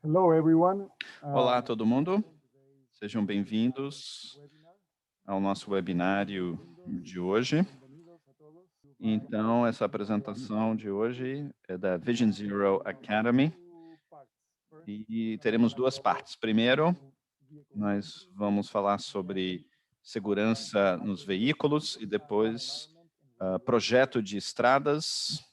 Hello, everyone. Olá, todo mundo. Sejam bem-vindos ao nosso webinário de hoje. Então, essa apresentação de hoje é da Vision Zero Academy e teremos duas partes. Primeiro, nós vamos falar sobre segurança nos veículos e depois projeto de estradas.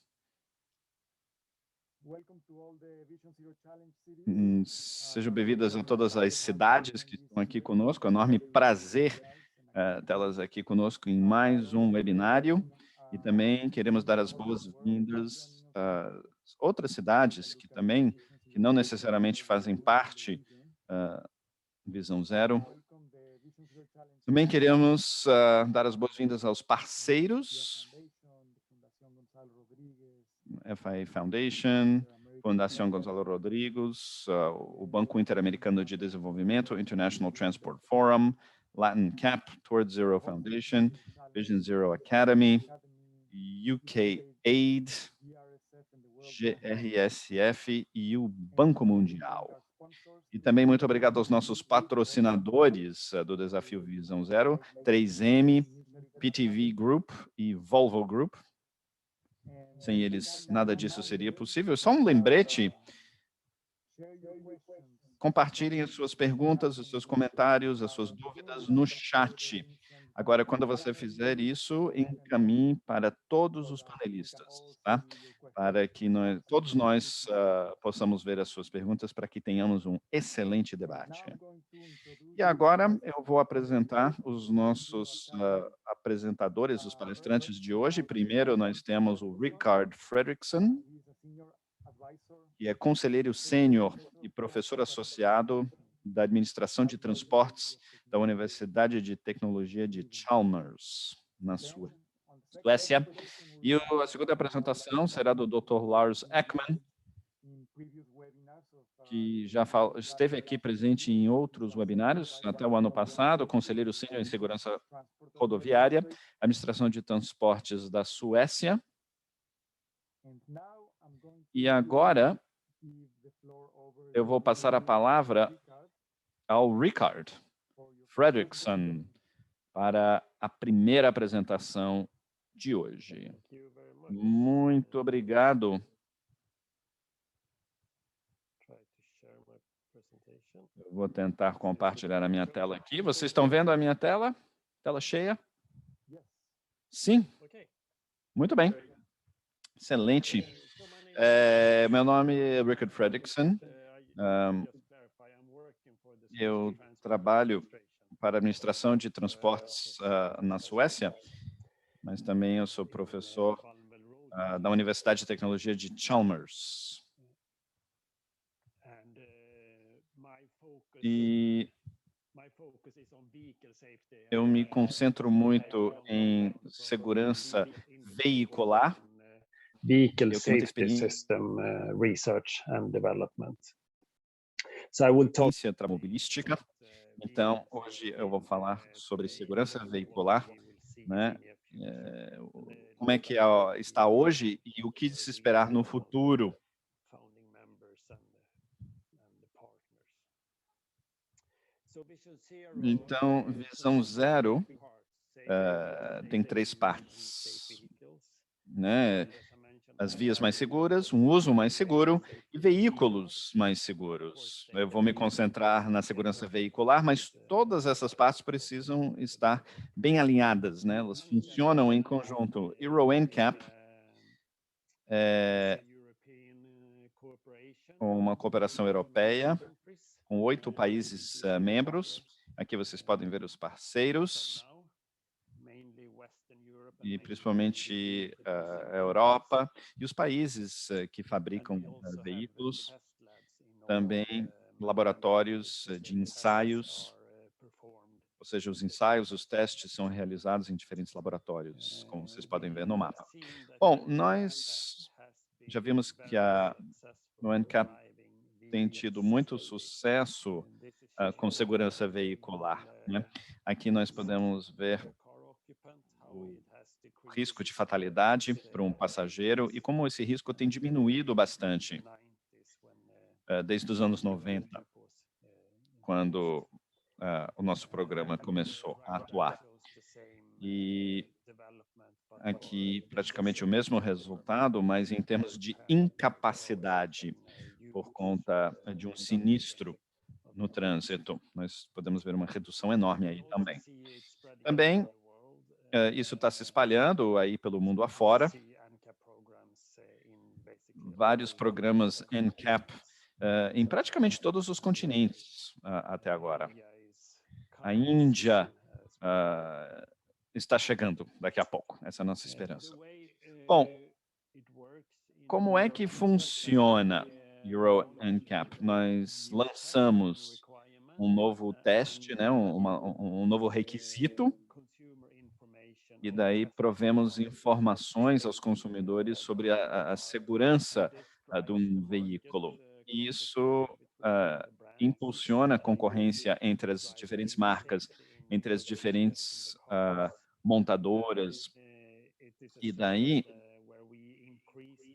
Sejam bem-vindas a todas as cidades que estão aqui conosco. É um enorme prazer tê-las aqui conosco em mais um webinário. E também queremos dar as boas-vindas a outras cidades que não necessariamente fazem parte da Visão Zero. Também queremos dar as boas-vindas aos parceiros, FIA Foundation, Fundação Gonzalo Rodrigues, o Banco Interamericano de Desenvolvimento, International Transport Forum, Latin Cap, Towards Zero Foundation, Vision Zero Academy, UK Aid, GRSF e o Banco Mundial. E também muito obrigado aos nossos patrocinadores do Desafio Visão Zero, 3M, PTV Group e Volvo Group. Sem eles, nada disso seria possível. Só um lembrete: compartilhem as suas perguntas, os seus comentários, as suas dúvidas no chat. Agora, quando você fizer isso, encaminhe para todos os panelistas, tá? Para que todos nós possamos ver as suas perguntas, para que tenhamos um excelente debate. E agora eu vou apresentar os nossos apresentadores, os palestrantes de hoje. Primeiro, nós temos o Richard Fredrickson, que é conselheiro sênior e professor associado da Administração de Transportes da Universidade de Tecnologia de Chalmers, na Suécia. E a segunda apresentação será do Dr. Lars Ekman, que já esteve aqui presente em outros webinários até o ano passado, conselheiro sênior em segurança rodoviária, Administração de Transportes da Suécia. E agora eu vou passar a palavra ao Richard Fredrickson para a primeira apresentação de hoje. Muito obrigado. Eu vou tentar compartilhar a minha tela aqui. Vocês estão vendo a minha tela? Tela cheia? Sim? Muito bem. Excelente. Meu nome é Richard Fredrickson. Eu trabalho para a administração de transportes na Suécia, mas também eu sou professor da Universidade de Tecnologia de Chalmers. E eu me concentro muito em segurança veicular. Vehicle Safety System Research and Development. So I will talk automobilística. Então, hoje eu vou falar sobre segurança veicular, né? Como é que está hoje e o que se esperar no futuro. Então, Visão Zero tem três partes, né? As vias mais seguras, um uso mais seguro e veículos mais seguros. Eu vou me concentrar na segurança veicular, mas todas essas partes precisam estar bem alinhadas, né? Elas funcionam em conjunto. Euro NCAP é uma cooperação europeia com 8 países membros. Aqui vocês podem ver os parceiros, e principalmente a Europa e os países que fabricam veículos, também laboratórios de ensaios, ou seja, os ensaios, os testes são realizados em diferentes laboratórios, como vocês podem ver no mapa. Bom, nós já vimos que o NCAP tem tido muito sucesso com segurança veicular, né? Aqui nós podemos ver o risco de fatalidade para um passageiro e como esse risco tem diminuído bastante. desde os anos 90, quando o nosso programa começou a atuar. E aqui praticamente o mesmo resultado, mas em termos de incapacidade por conta de um sinistro no trânsito. Nós podemos ver uma redução enorme aí também. Também, isso está se espalhando aí pelo mundo afora. Vários programas NCAP em praticamente todos os continentes até agora. A Índia está chegando daqui a pouco, essa é a nossa esperança. Bom, como é que funciona Euro NCAP? Nós lançamos um novo teste, né, um novo requisito, e daí provemos informações aos consumidores sobre a segurança de um veículo. E isso impulsiona a concorrência entre as diferentes marcas, entre as diferentes montadoras, e daí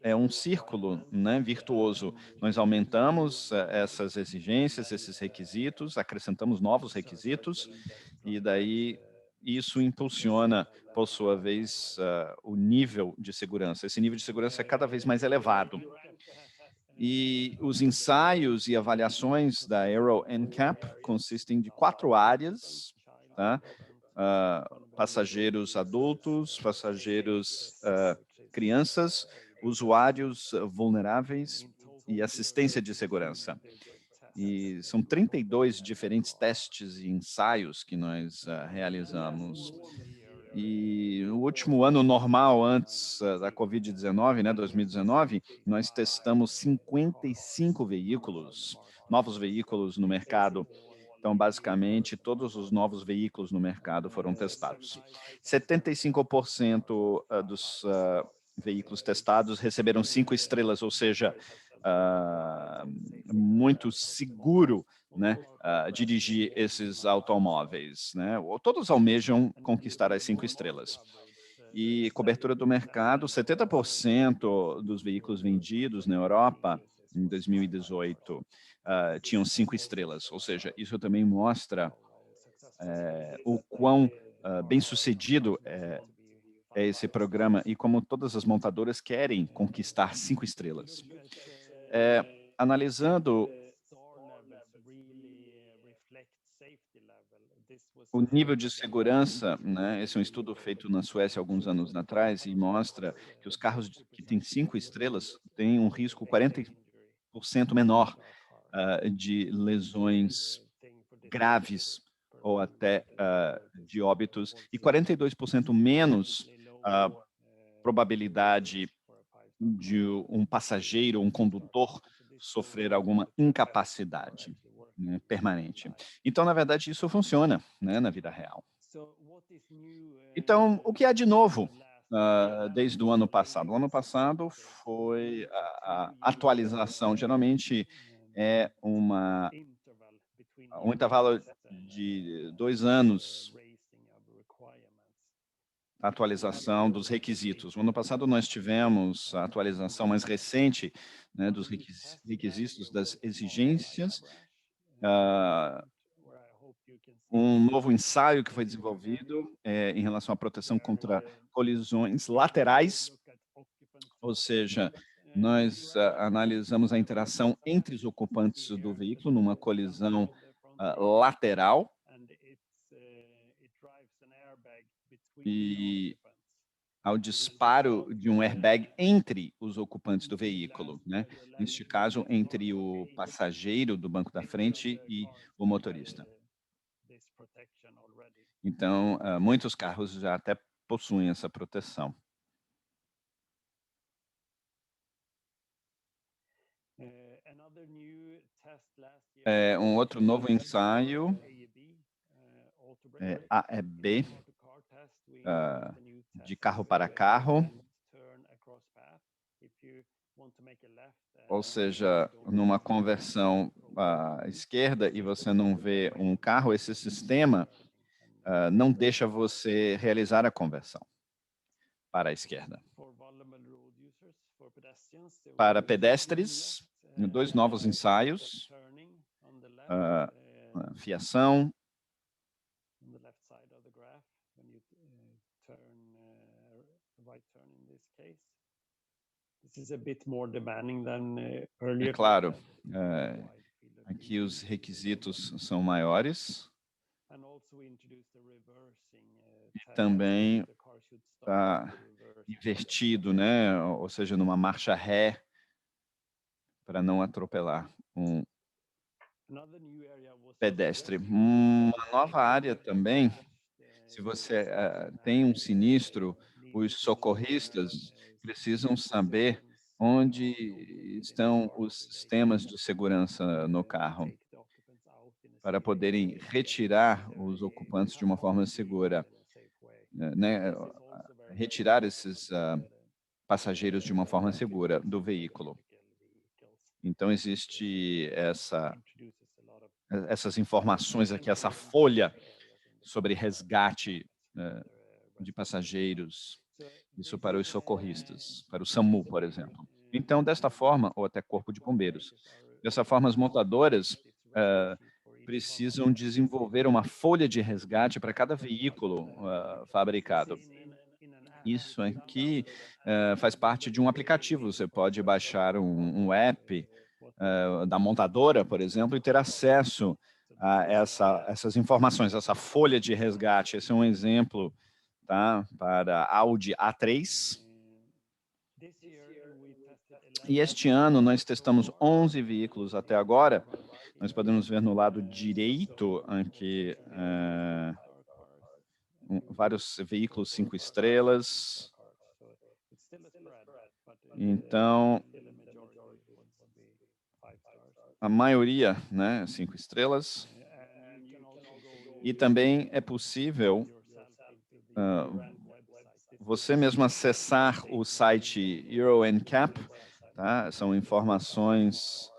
é um círculo, né, virtuoso. Nós aumentamos essas exigências, esses requisitos, acrescentamos novos requisitos, e daí isso impulsiona, por sua vez, o nível de segurança. Esse nível de segurança é cada vez mais elevado. E os ensaios e avaliações da Euro NCAP consistem de 4 áreas, tá? Passageiros adultos, passageiros crianças, usuários vulneráveis e assistência de segurança. E são 32 diferentes testes e ensaios que nós realizamos. E no último ano normal, antes da Covid-19, né, 2019, nós testamos 55 veículos, novos veículos no mercado. Então, basicamente, todos os novos veículos no mercado foram testados. 75% dos veículos testados receberam 5 estrelas, ou seja, muito seguro, né, dirigir esses automóveis, né? Todos almejam conquistar as 5 estrelas. E cobertura do mercado, 70% dos veículos vendidos na Europa em 2018 tinham 5 estrelas, ou seja, isso também mostra o quão bem-sucedido é esse programa e como todas as montadoras querem conquistar 5 estrelas. Analisando o nível de segurança, né, esse é um estudo feito na Suécia alguns anos atrás e mostra que os carros que têm 5 estrelas têm um risco 40% menor de lesões graves ou até de óbitos e 42% menos probabilidade de um passageiro, um condutor, sofrer alguma incapacidade, né, permanente. Então, na verdade, isso funciona, né, na vida real. Então, o que há de novo desde o ano passado? O ano passado foi a atualização, geralmente é um intervalo de 2 anos, a atualização dos requisitos. No ano passado, nós tivemos a atualização mais recente, né, dos requisitos, das exigências, um novo ensaio que foi desenvolvido em relação à proteção contra colisões laterais, ou seja, nós analisamos a interação entre os ocupantes do veículo numa colisão lateral, e ao disparo de um airbag entre os ocupantes do veículo, né? Neste caso, entre o passageiro do banco da frente e o motorista. Então, muitos carros já até possuem essa proteção. Um outro novo ensaio AEB, de carro para carro, ou seja, numa conversão à esquerda e você não vê um carro, esse sistema não deixa você realizar a conversão para a esquerda. Para pedestres, 2 novos ensaios, fiação, é claro, aqui os requisitos são maiores, e também está invertido, né? Ou seja, numa marcha ré, para não atropelar um pedestre. Uma nova área também, se você tem um sinistro, os socorristas precisam saber onde estão os sistemas de segurança no carro, para poderem retirar os ocupantes de uma forma segura, né? Retirar esses passageiros de uma forma segura do veículo. Então, existe essas informações aqui, essa folha sobre resgate de passageiros, isso para os socorristas, para o SAMU, por exemplo. Então, desta forma, ou até Corpo de Bombeiros, dessa forma, as montadoras precisam desenvolver uma folha de resgate para cada veículo fabricado. Isso aqui faz parte de um aplicativo. Você pode baixar um app da montadora, por exemplo, e ter acesso a essas informações, essa folha de resgate. Esse é um exemplo, tá, para Audi A3. E este ano nós testamos 11 veículos até agora. Nós podemos ver no lado direito aqui vários veículos 5 estrelas. Então, a maioria, né, 5 estrelas. E também é possível você mesmo acessar o site Euro NCAP, tá? São informações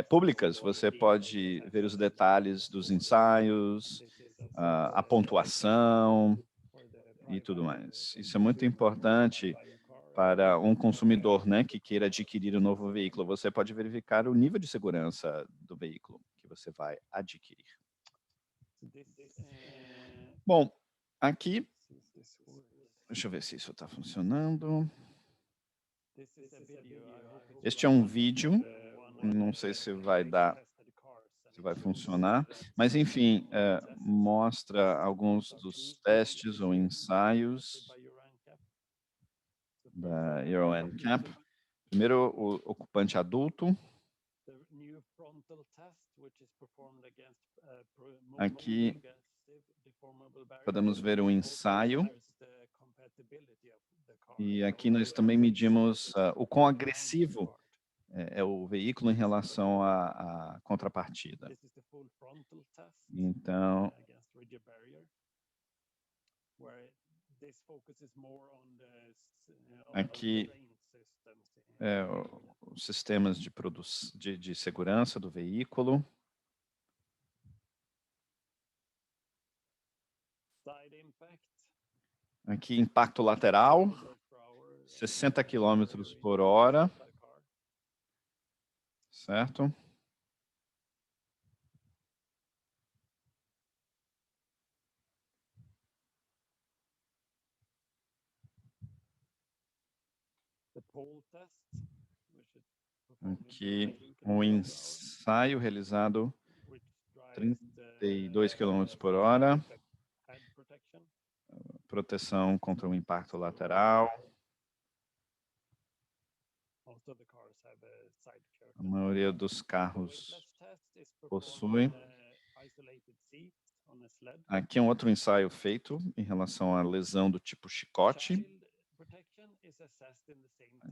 públicas. Você pode ver os detalhes dos ensaios, a pontuação e tudo mais. Isso é muito importante para um consumidor, né, que queira adquirir um novo veículo. Você pode verificar o nível de segurança do veículo que você vai adquirir. Bom, aqui, deixa eu ver se isso está funcionando. Este é um vídeo, não sei se vai funcionar, mas enfim, mostra alguns dos testes ou ensaios da Euro NCAP. Primeiro, o ocupante adulto. Aqui podemos ver o ensaio. E aqui nós também medimos o quão agressivo é o veículo em relação à contrapartida. Então, aqui os sistemas de segurança do veículo. Aqui, impacto lateral, 60 km por hora, certo? Aqui, um ensaio realizado 32 km por hora, proteção contra o impacto lateral. A maioria dos carros possui. Aqui é um outro ensaio feito em relação à lesão do tipo chicote.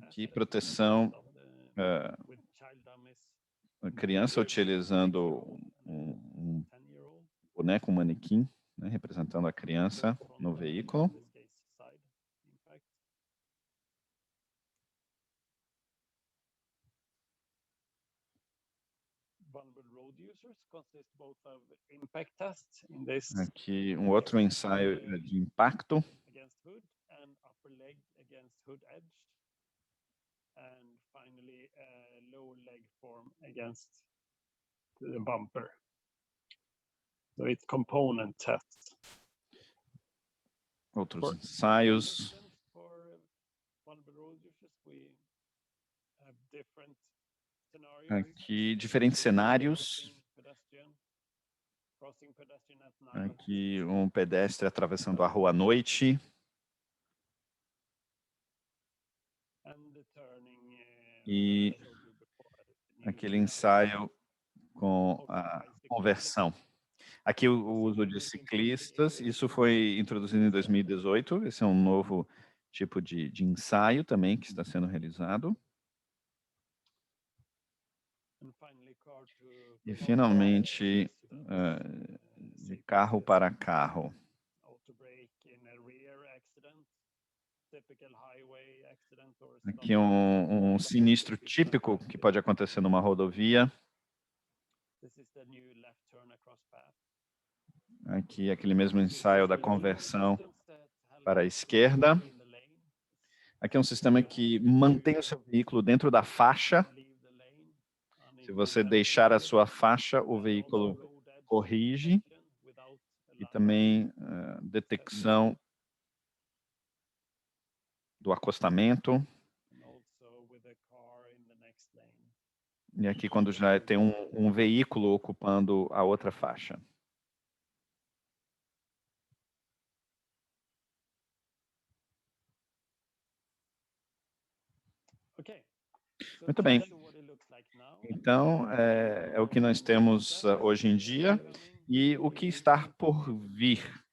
Aqui, proteção, a criança utilizando um boneco, um manequim, né, representando a criança no veículo. Aqui um outro ensaio de impacto. and finally a low leg form against the bumper. So it's component tests. Outros ensaios. For vulnerable road users, we have different scenarios. Aqui, diferentes cenários. Aqui, um pedestre atravessando a rua à noite. E aquele ensaio com a conversão. Aqui o uso de ciclistas, isso foi introduzido em 2018, esse é um novo tipo de ensaio também que está sendo realizado. E finalmente, de carro para carro. Aqui um sinistro típico que pode acontecer numa rodovia. Aqui aquele mesmo ensaio da conversão para a esquerda. Aqui é um sistema que mantém o seu veículo dentro da faixa. Se você deixar a sua faixa, o veículo corrige. E também detecção do acostamento. E aqui quando já tem um veículo ocupando a outra faixa. Muito bem. Então, é o que nós temos hoje em dia e o que está por vir.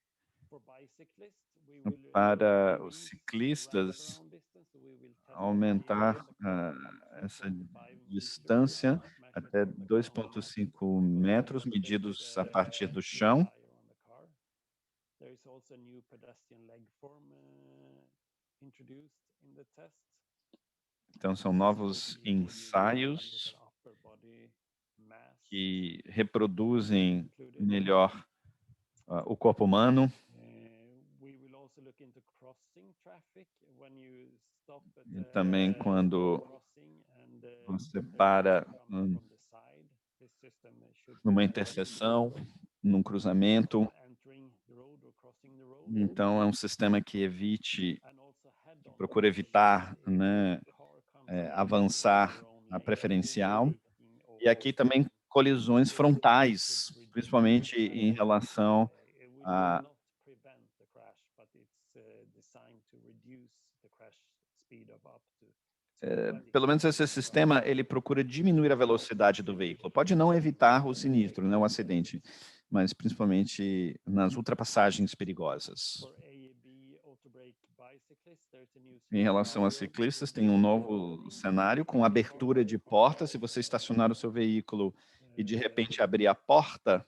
Para os ciclistas, aumentar essa distância até 2,5 metros, medidos a partir do chão. Então, são novos ensaios que reproduzem melhor o corpo humano. E também quando você para numa interseção, num cruzamento. Então, é um sistema que procura evitar, né, avançar a preferencial. E aqui também colisões frontais, principalmente em relação a pelo menos esse sistema, ele procura diminuir a velocidade do veículo. Pode não evitar o sinistro, né, o acidente, mas principalmente nas ultrapassagens perigosas. Em relação a ciclistas, tem um novo cenário com abertura de porta. Se você estacionar o seu veículo e de repente abrir a porta,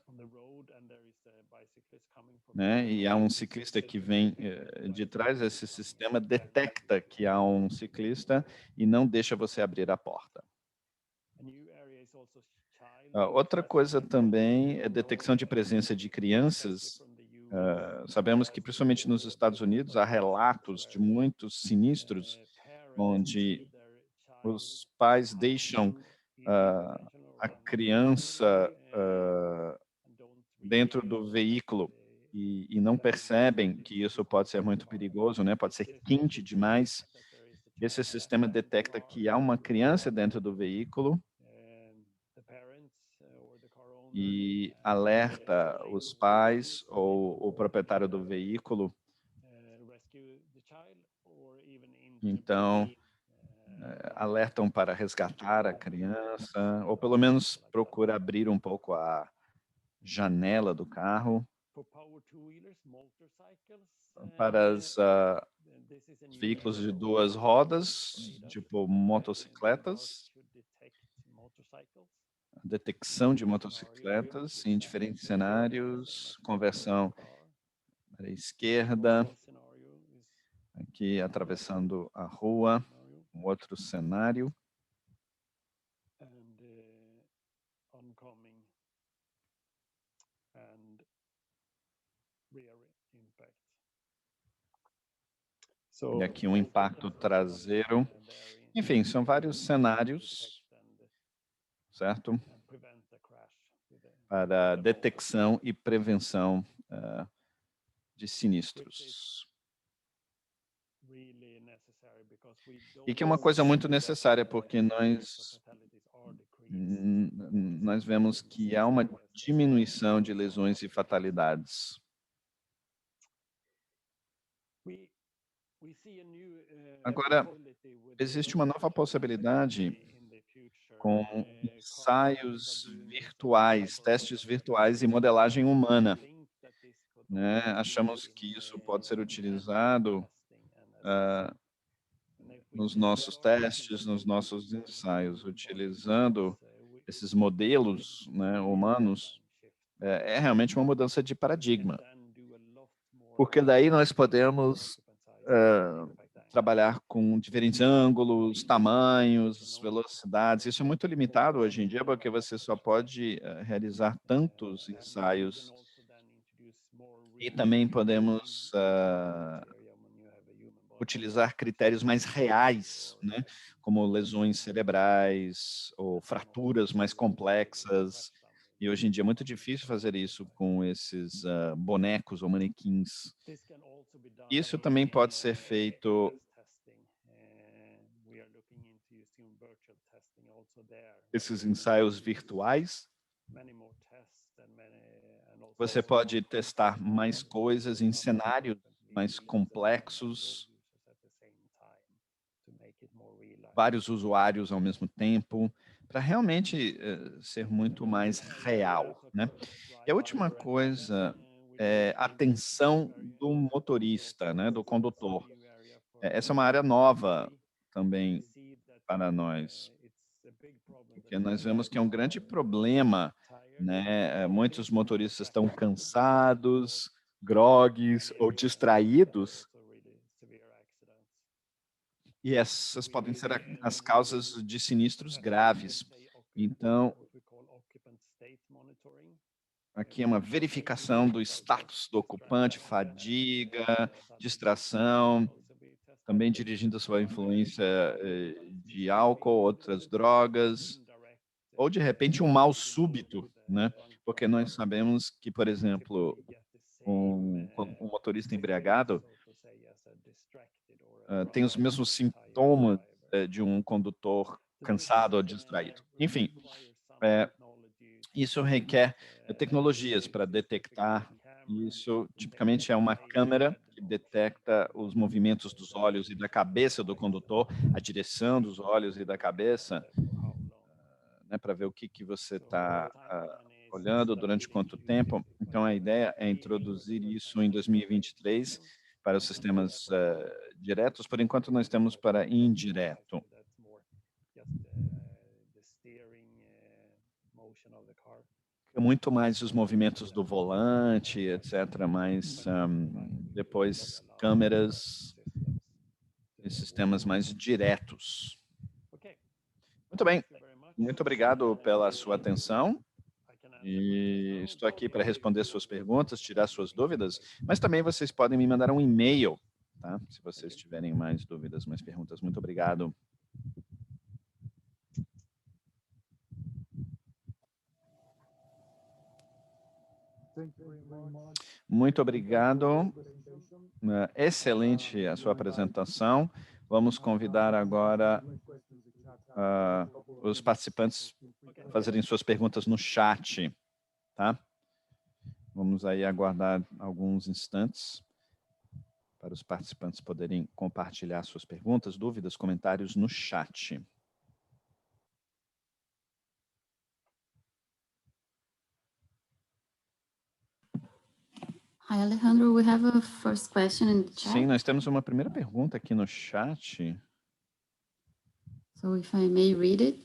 né, e há um ciclista que vem de trás, esse sistema detecta que há um ciclista e não deixa você abrir a porta. Outra coisa também é detecção de presença de crianças. Sabemos que, principalmente nos Estados Unidos, há relatos de muitos sinistros onde os pais deixam a criança dentro do veículo e não percebem que isso pode ser muito perigoso, né? Pode ser quente demais. Esse sistema detecta que há uma criança dentro do veículo e alerta os pais ou o proprietário do veículo. Então, alertam para resgatar a criança, ou pelo menos procura abrir um pouco a janela do carro. Para os veículos de duas rodas, tipo motocicletas, detecção de motocicletas em diferentes cenários, conversão para a esquerda, aqui atravessando a rua, um outro cenário. E aqui um impacto traseiro. Enfim, são vários cenários, certo? Para detecção e prevenção de sinistros. E que é uma coisa muito necessária, porque nós vemos que há uma diminuição de lesões e fatalidades. Agora, existe uma nova possibilidade com ensaios virtuais, testes virtuais e modelagem humana, né? Achamos que isso pode ser utilizado nos nossos testes, nos nossos ensaios, utilizando esses modelos, né, humanos. É realmente uma mudança de paradigma, porque daí nós podemos trabalhar com diferentes ângulos, tamanhos, velocidades. Isso é muito limitado hoje em dia, porque você só pode realizar tantos ensaios. E também podemos utilizar critérios mais reais, né? Como lesões cerebrais ou fraturas mais complexas. E hoje em dia é muito difícil fazer isso com esses bonecos ou manequins. Isso também pode ser feito esses ensaios virtuais. Você pode testar mais coisas em cenários mais complexos, vários usuários ao mesmo tempo, para realmente ser muito mais real, né? E a última coisa é a atenção do motorista, né, do condutor. Essa é uma área nova também para nós, porque nós vemos que é um grande problema, né? Muitos motoristas estão cansados, grogues ou distraídos, e essas podem ser as causas de sinistros graves. Então, aqui é uma verificação do status do ocupante, fadiga, distração, também dirigindo sob a influência de álcool, outras drogas, ou de repente um mal súbito, né? Porque nós sabemos que, por exemplo, um motorista embriagado tem os mesmos sintomas de um condutor cansado ou distraído. Enfim, isso requer tecnologias para detectar. Isso tipicamente é uma câmera que detecta os movimentos dos olhos e da cabeça do condutor, a direção dos olhos e da cabeça, né, para ver o que você está olhando, durante quanto tempo. Então, a ideia é introduzir isso em 2023 para os sistemas diretos. Por enquanto, nós temos para indireto. Muito mais os movimentos do volante, etc., mas depois câmeras e sistemas mais diretos. Muito bem, muito obrigado pela sua atenção. E estou aqui para responder suas perguntas, tirar suas dúvidas, mas também vocês podem me mandar um e-mail, tá? Se vocês tiverem mais dúvidas, mais perguntas. Muito obrigado. Muito obrigado. Excelente a sua apresentação. Vamos convidar agora os participantes a fazerem suas perguntas no chat, tá? Vamos aí aguardar alguns instantes para os participantes poderem compartilhar suas perguntas, dúvidas, comentários no chat. Hi, Alejandro. We have a first question in the chat. Sim, nós temos uma primeira pergunta aqui no chat. So if I may read it.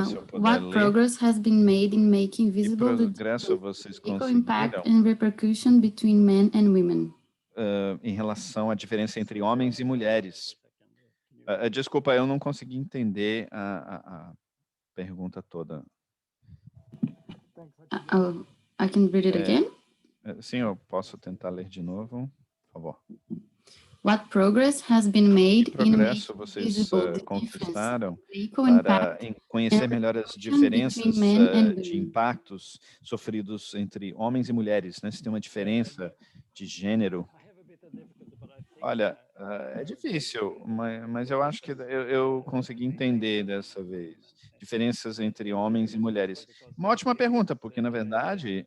Se eu puder What ler. progress has been made in making Que visible the progresso vocês equal impact conseguiram and repercussion between men and women? em relação à diferença entre homens e mulheres? Desculpa, eu não consegui entender a pergunta toda. I can read it again. Sim, eu posso tentar ler de novo, por favor. What progress has been made Que in progresso making vocês visible the difference conquistaram vehicle para impact conhecer melhor as diferenças between men and de women? impactos sofridos entre homens e mulheres, né? Se tem uma diferença de gênero. Olha, é difícil, mas eu acho que eu consegui entender dessa vez. Diferenças entre homens e mulheres. Uma ótima pergunta, porque, na verdade,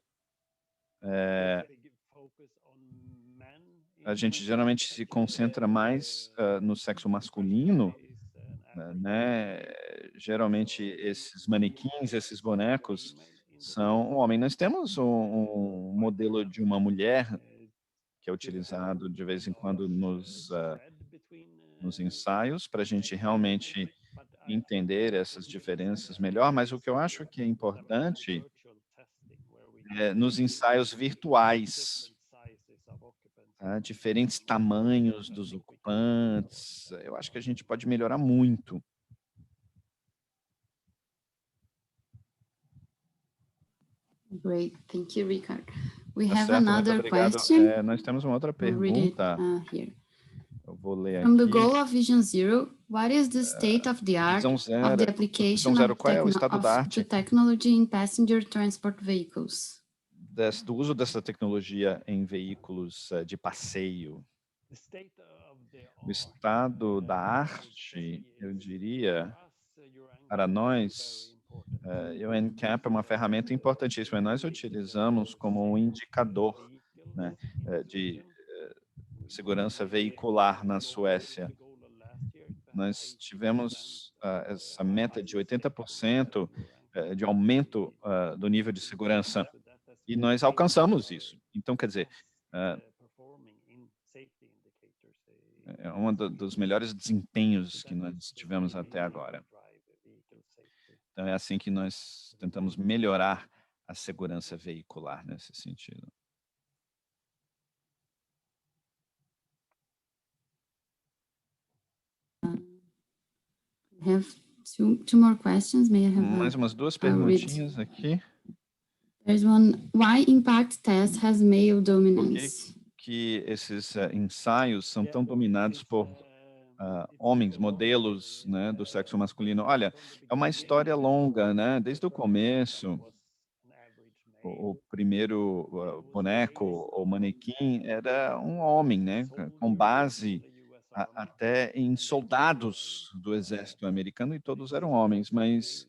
a gente geralmente se concentra mais no sexo masculino, né? Geralmente, esses manequins, esses bonecos, são um homem. Nós temos um modelo de uma mulher que é utilizado de vez em quando nos ensaios, para a gente realmente entender essas diferenças melhor, mas o que eu acho que é importante é nos ensaios virtuais, tá? Diferentes tamanhos dos ocupantes, eu acho que a gente pode melhorar muito. Great, thank you, Ricardo. We Tá have certo, muito another obrigado. question. Nós temos uma outra We'll read it pergunta, here. eu vou ler From the aqui. goal of Vision Zero, what is the state of the art Visão of zero, the application Visão Zero, of qual é o estado da to arte technology in passenger transport vehicles? do uso dessa tecnologia em veículos de passeio? O estado da arte, eu diria, para nós, o NCAP é uma ferramenta importantíssima. Nós utilizamos como um indicador, né, de segurança veicular na Suécia. Nós tivemos essa meta de 80% de aumento do nível de segurança e nós alcançamos isso. Então, quer dizer, é um dos melhores desempenhos que nós tivemos até agora. Então, é assim que nós tentamos melhorar a segurança veicular nesse sentido. I have two more questions. May I have Mais umas duas I'll read. perguntinhas aqui. There's one. Why impact test has male Por dominance? que esses ensaios são tão dominados por homens, modelos, né, do sexo masculino? Olha, é uma história longa, né? Desde o começo, o primeiro boneco ou manequim era um homem, né? Com base até em soldados do exército americano, e todos eram homens, mas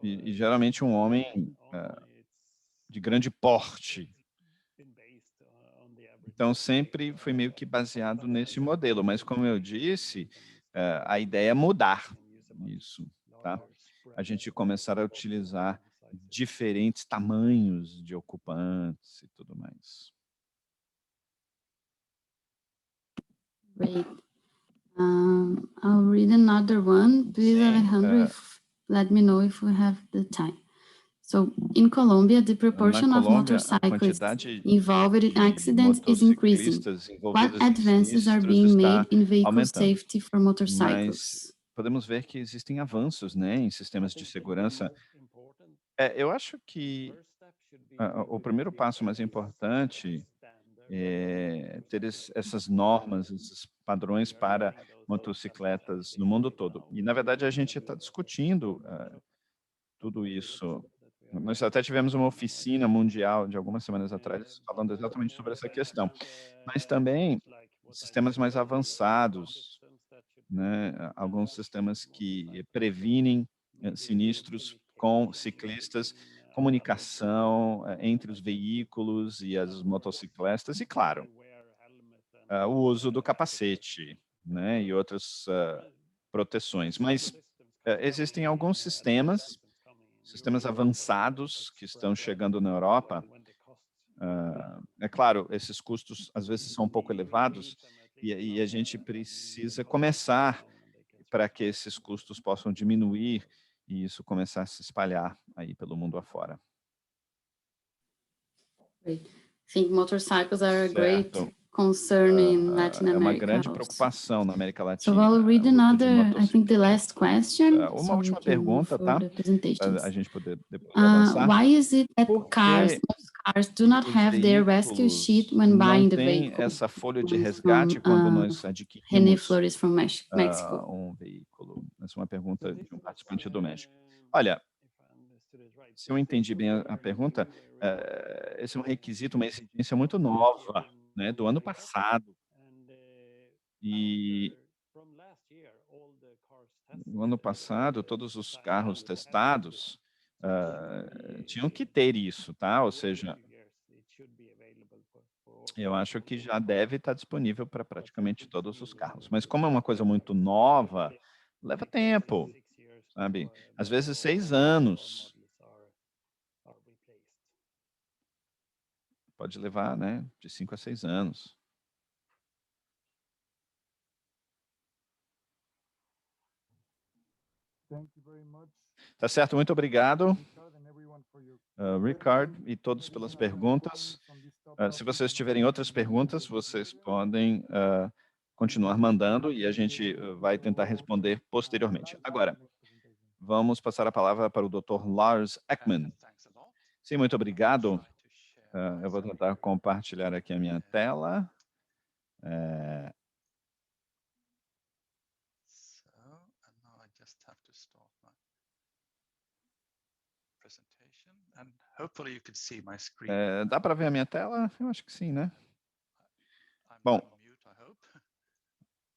e geralmente um homem de grande porte. Então, sempre foi meio que baseado nesse modelo, mas como eu disse, a ideia é mudar isso, tá? A gente começar a utilizar diferentes tamanhos de ocupantes e tudo mais. Great. I'll read another one. Please, Alejandro, let me know if we have the time. So, in Colombia, the proportion of motorcyclists involved in accidents is increasing. What advances are being made in vehicle safety for motorcycles? Podemos ver que existem avanços, né, em sistemas de segurança. Eu acho que o primeiro passo mais importante é ter essas normas, esses padrões para motocicletas no mundo todo. E, na verdade, a gente está discutindo tudo isso. Nós até tivemos uma oficina mundial de algumas semanas atrás falando exatamente sobre essa questão. Mas também sistemas mais avançados, né? Alguns sistemas que previnem sinistros com ciclistas, comunicação entre os veículos e as motocicletas e, claro, o uso do capacete, né? E outras proteções. Mas existem alguns sistemas avançados que estão chegando na Europa. É claro, esses custos às vezes são um pouco elevados e a gente precisa começar para que esses custos possam diminuir e isso começar a se espalhar aí pelo mundo afora. I think motorcycles are a great concern in Latin America. É uma grande preocupação na América Latina. So I'll read another, I think the last question. Uma última pergunta, tá? A gente poder depois avançar. Why is it that most cars do not os have their rescue sheet when não buying the têm vehicle. essa folha de From, resgate quando nós René adquirimos Flores from Mexico. um veículo? Essa é uma pergunta de um participante do México. Olha, se eu entendi bem a pergunta, esse é um requisito, uma exigência muito nova, né, do ano passado. E no ano passado, todos os carros testados tinham que ter isso, tá? Ou seja, eu acho que já deve estar disponível para praticamente todos os carros. Mas como é uma coisa muito nova, leva tempo, sabe? Às vezes 6 anos. Pode levar, né, de 5 a 6 anos. Tá certo, muito obrigado, Ricardo, e todos pelas perguntas. Se vocês tiverem outras perguntas, vocês podem continuar mandando e a gente vai tentar responder posteriormente. Agora, vamos passar a palavra para o Dr. Lars Ekman. Sim, muito obrigado. Eu vou tentar compartilhar aqui a minha tela. Dá para ver a minha tela? Eu acho que sim, né? Bom,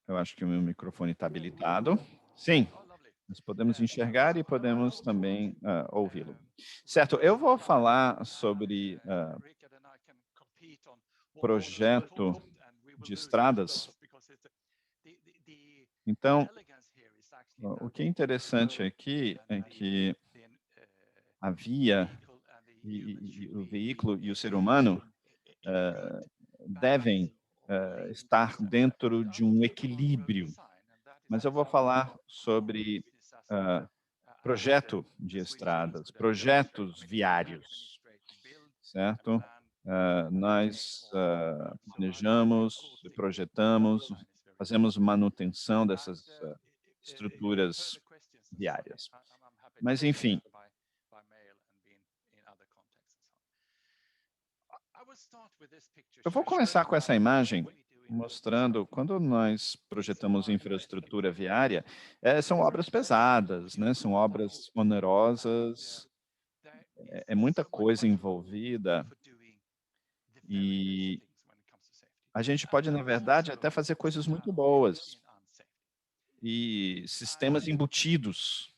eu acho que o meu microfone está habilitado. Sim, nós podemos enxergar e podemos também ouvi-lo. Certo, eu vou falar sobre projeto de estradas. Então, o que é interessante aqui é que a via e o veículo e o ser humano devem estar dentro de um equilíbrio. Mas eu vou falar sobre projeto de estradas, projetos viários, certo? Nós planejamos, projetamos, fazemos manutenção dessas estruturas viárias. Mas, enfim, eu vou começar com essa imagem mostrando, quando nós projetamos infraestrutura viária, são obras pesadas, né? São obras onerosas, é muita coisa envolvida e a gente pode, na verdade, até fazer coisas muito boas e sistemas embutidos.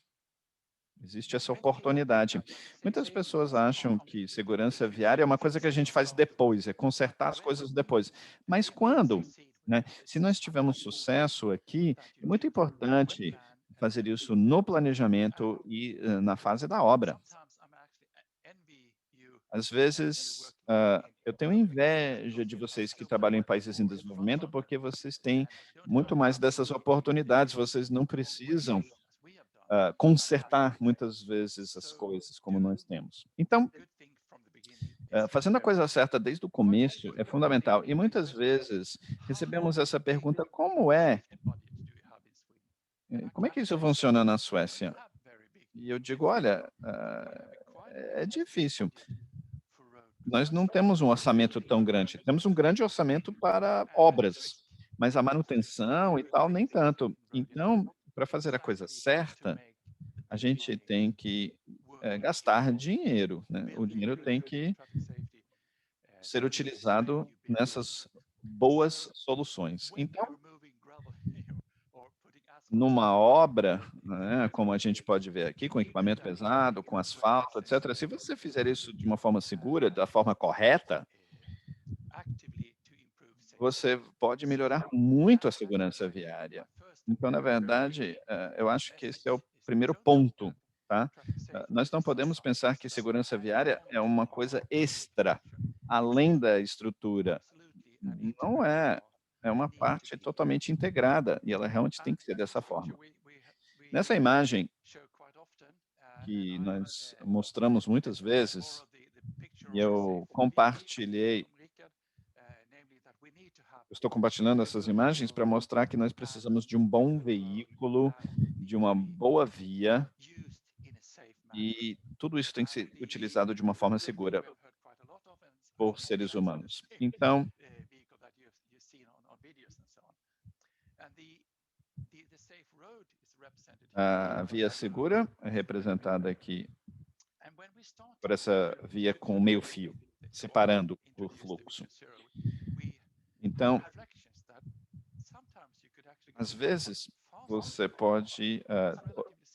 Existe essa oportunidade. Muitas pessoas acham que segurança viária é uma coisa que a gente faz depois, é consertar as coisas depois. Mas quando, né? Se nós tivermos sucesso aqui, é muito importante fazer isso no planejamento e na fase da obra. Às vezes, eu tenho inveja de vocês que trabalham em países em desenvolvimento, porque vocês têm muito mais dessas oportunidades, vocês não precisam consertar muitas vezes as coisas como nós temos. Então, fazendo a coisa certa desde o começo é fundamental. E muitas vezes recebemos essa pergunta: como é que isso funciona na Suécia? E eu digo: olha, é difícil. Nós não temos um orçamento tão grande. Temos um grande orçamento para obras, mas a manutenção e tal, nem tanto. Então, para fazer a coisa certa, a gente tem que gastar dinheiro, né? O dinheiro tem que ser utilizado nessas boas soluções. Então, numa obra, né, como a gente pode ver aqui, com equipamento pesado, com asfalto, etc., se você fizer isso de uma forma segura, da forma correta, você pode melhorar muito a segurança viária. Então, na verdade, eu acho que esse é o primeiro ponto, tá? Nós não podemos pensar que segurança viária é uma coisa extra, além da estrutura. Não é. É uma parte totalmente integrada e ela realmente tem que ser dessa forma. Nessa imagem, que nós mostramos muitas vezes, e eu compartilhei, estou compartilhando essas imagens para mostrar que nós precisamos de um bom veículo, de uma boa via, e tudo isso tem que ser utilizado de uma forma segura. por seres humanos. Então, a via segura é representada aqui por essa via com meio fio, separando o fluxo. Então, às vezes, você pode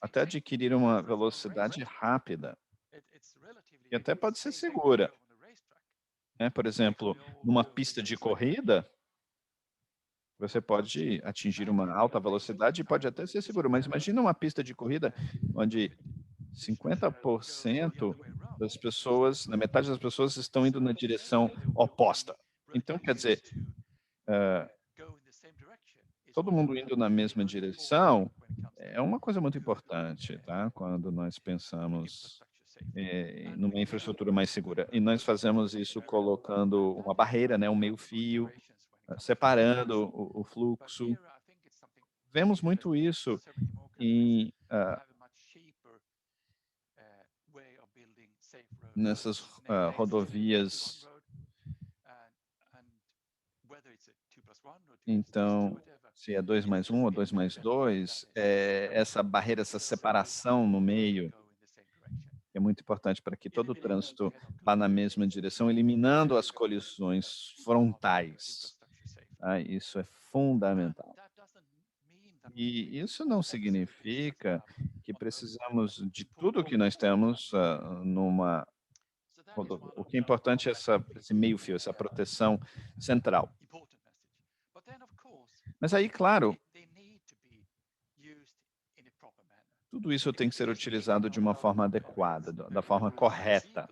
até adquirir uma velocidade rápida, e até pode ser segura. Por exemplo, numa pista de corrida, você pode atingir uma alta velocidade e pode até ser seguro, mas imagina uma pista de corrida onde 50% das pessoas, na metade das pessoas, estão indo na direção oposta. Então, quer dizer, todo mundo indo na mesma direção é uma coisa muito importante, tá? Quando nós pensamos numa infraestrutura mais segura. E nós fazemos isso colocando uma barreira, né, um meio-fio, separando o fluxo. Vemos muito isso em nessas rodovias. Então, se é 2+1 ou 2+2, essa barreira, essa separação no meio, é muito importante para que todo o trânsito vá na mesma direção, eliminando as colisões frontais. Tá? Isso é fundamental. E isso não significa que precisamos de tudo que nós temos numa rodovia. O que é importante é esse meio-fio, essa proteção central. Mas aí, claro, tudo isso tem que ser utilizado de uma forma adequada, da forma correta.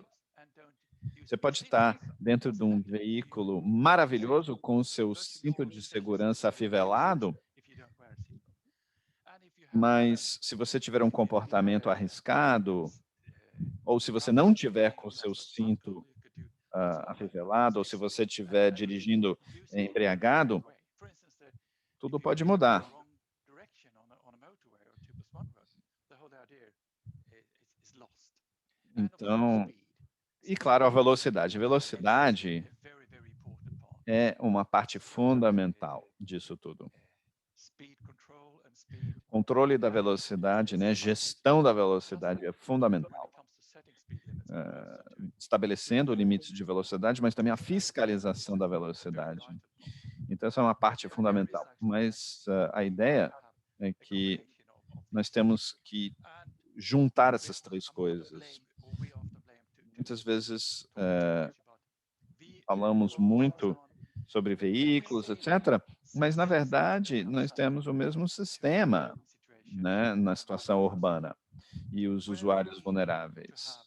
Você pode estar dentro de um veículo maravilhoso com o seu cinto de segurança afivelado, mas se você tiver um comportamento arriscado, ou se você não tiver com o seu cinto afivelado, ou se você estiver dirigindo embriagado, tudo pode mudar. Então, e claro, a velocidade. A velocidade é uma parte fundamental disso tudo. Controle da velocidade, né? Gestão da velocidade é fundamental. Estabelecendo limites de velocidade, mas também a fiscalização da velocidade. Então, essa é uma parte fundamental. Mas a ideia é que nós temos que juntar essas três coisas. Muitas vezes falamos muito sobre veículos, etc., mas, na verdade, nós temos o mesmo sistema, né, na situação urbana e os usuários vulneráveis,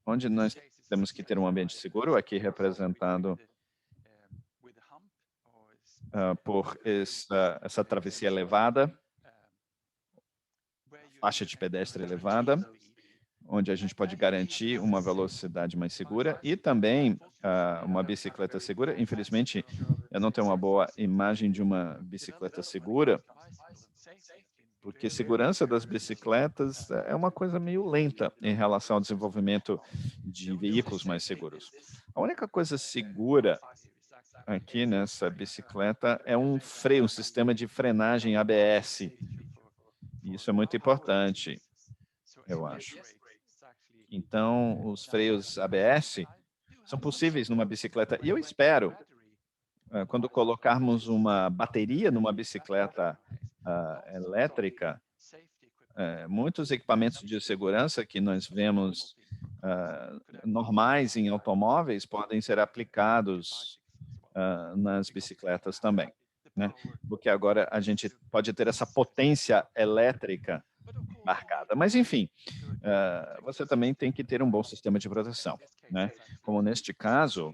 onde nós temos que ter um ambiente seguro, aqui representado por essa travessia elevada, faixa de pedestre elevada, onde a gente pode garantir uma velocidade mais segura e também uma bicicleta segura. Infelizmente, eu não tenho uma boa imagem de uma bicicleta segura, porque segurança das bicicletas é uma coisa meio lenta em relação ao desenvolvimento de veículos mais seguros. A única coisa segura aqui nessa bicicleta é um freio, um sistema de frenagem ABS. E isso é muito importante, eu acho. Então, os freios ABS são possíveis numa bicicleta. E eu espero, quando colocarmos uma bateria numa bicicleta elétrica, muitos equipamentos de segurança que nós vemos normais em automóveis podem ser aplicados nas bicicletas também, né? Porque agora a gente pode ter essa potência elétrica marcada. Mas, enfim, você também tem que ter um bom sistema de proteção, né? Como neste caso,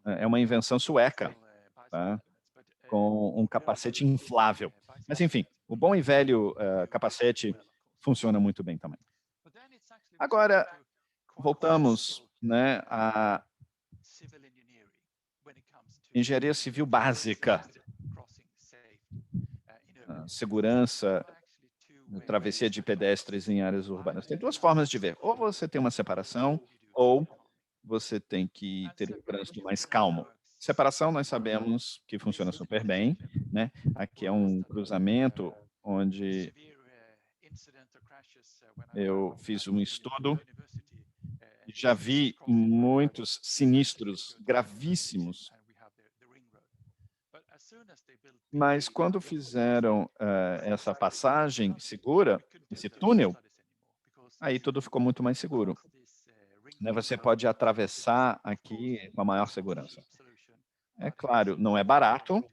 é uma invenção sueca, tá? Com um capacete inflável. Mas, enfim, o bom e velho capacete funciona muito bem também. Agora, voltamos, né, à engenharia civil básica, segurança, travessia de pedestres em áreas urbanas. Tem duas formas de ver. Ou você tem uma separação, ou você tem que ter um trânsito mais calmo. Separação, nós sabemos que funciona super bem, né? Aqui é um cruzamento onde eu fiz um estudo e já vi muitos sinistros gravíssimos. Mas quando fizeram essa passagem segura, esse túnel, aí tudo ficou muito mais seguro, né? Você pode atravessar aqui com a maior segurança. É claro, não é barato,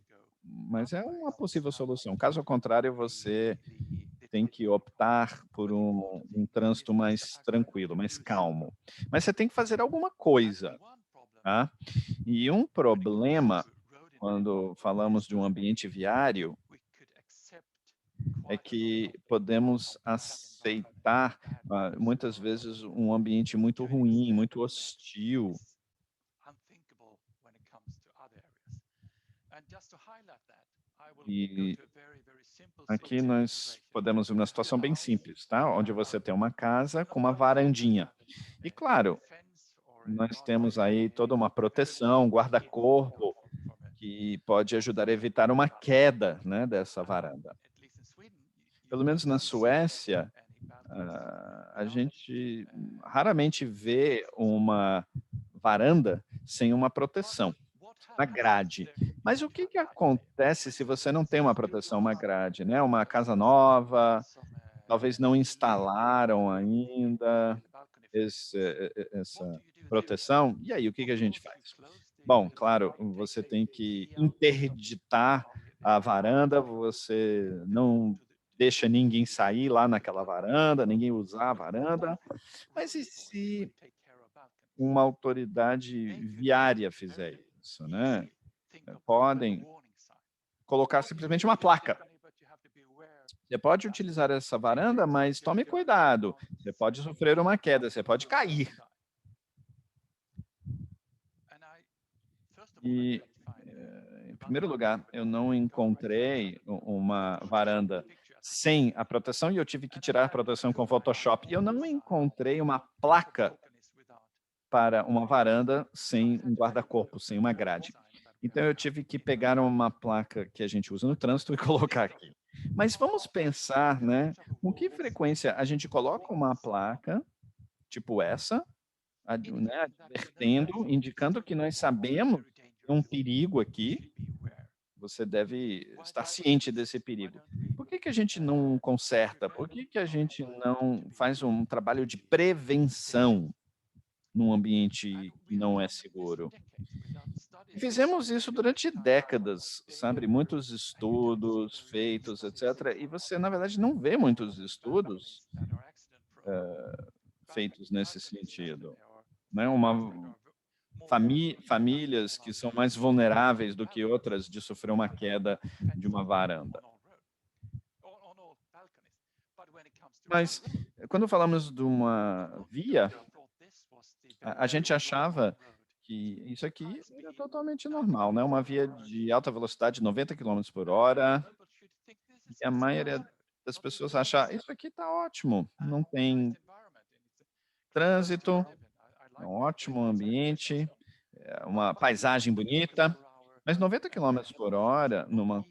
mas é uma possível solução. Caso contrário, você tem que optar por um trânsito mais tranquilo, mais calmo. Mas você tem que fazer alguma coisa, tá? E um problema, quando falamos de um ambiente viário, é que podemos aceitar, muitas vezes, um ambiente muito ruim, muito hostil. E aqui nós podemos ver uma situação bem simples, tá? Onde você tem uma casa com uma varandinha. E claro, nós temos aí toda uma proteção, guarda-corpo, que pode ajudar a evitar uma queda, né, dessa varanda. Pelo menos na Suécia, a gente raramente vê uma varanda sem uma proteção, uma grade. Mas o que que acontece se você não tem uma proteção, uma grade, né? Uma casa nova, talvez não instalaram ainda essa proteção, e aí o que que a gente faz? Bom, claro, você tem que interditar a varanda, você não deixa ninguém sair lá naquela varanda, ninguém usar a varanda, mas e se uma autoridade viária fizer isso, né? Podem colocar simplesmente uma placa. Você pode utilizar essa varanda, mas tome cuidado, você pode sofrer uma queda, você pode cair. E, em primeiro lugar, eu não encontrei uma varanda sem a proteção e eu tive que tirar a proteção com Photoshop. E eu não encontrei uma placa para uma varanda sem um guarda-corpo, sem uma grade. Então eu tive que pegar uma placa que a gente usa no trânsito e colocar aqui. Mas vamos pensar, né, com que frequência a gente coloca uma placa, tipo essa, né, advertendo, indicando que nós sabemos que tem um perigo aqui, você deve estar ciente desse perigo. Por que que a gente não conserta? Por que que a gente não faz um trabalho de prevenção num ambiente que não é seguro? E fizemos isso durante décadas, sabe? Muitos estudos feitos, etc. E você, na verdade, não vê muitos estudos feitos nesse sentido, né? Famílias que são mais vulneráveis do que outras de sofrer uma queda de uma varanda. Mas, quando falamos de uma via, a gente achava que isso aqui era totalmente normal, né? Uma via de alta velocidade, 90 km/h, e a maioria das pessoas acha: "Isso aqui está ótimo, não tem trânsito, é um ótimo ambiente, é uma paisagem bonita", mas 90 km/h numa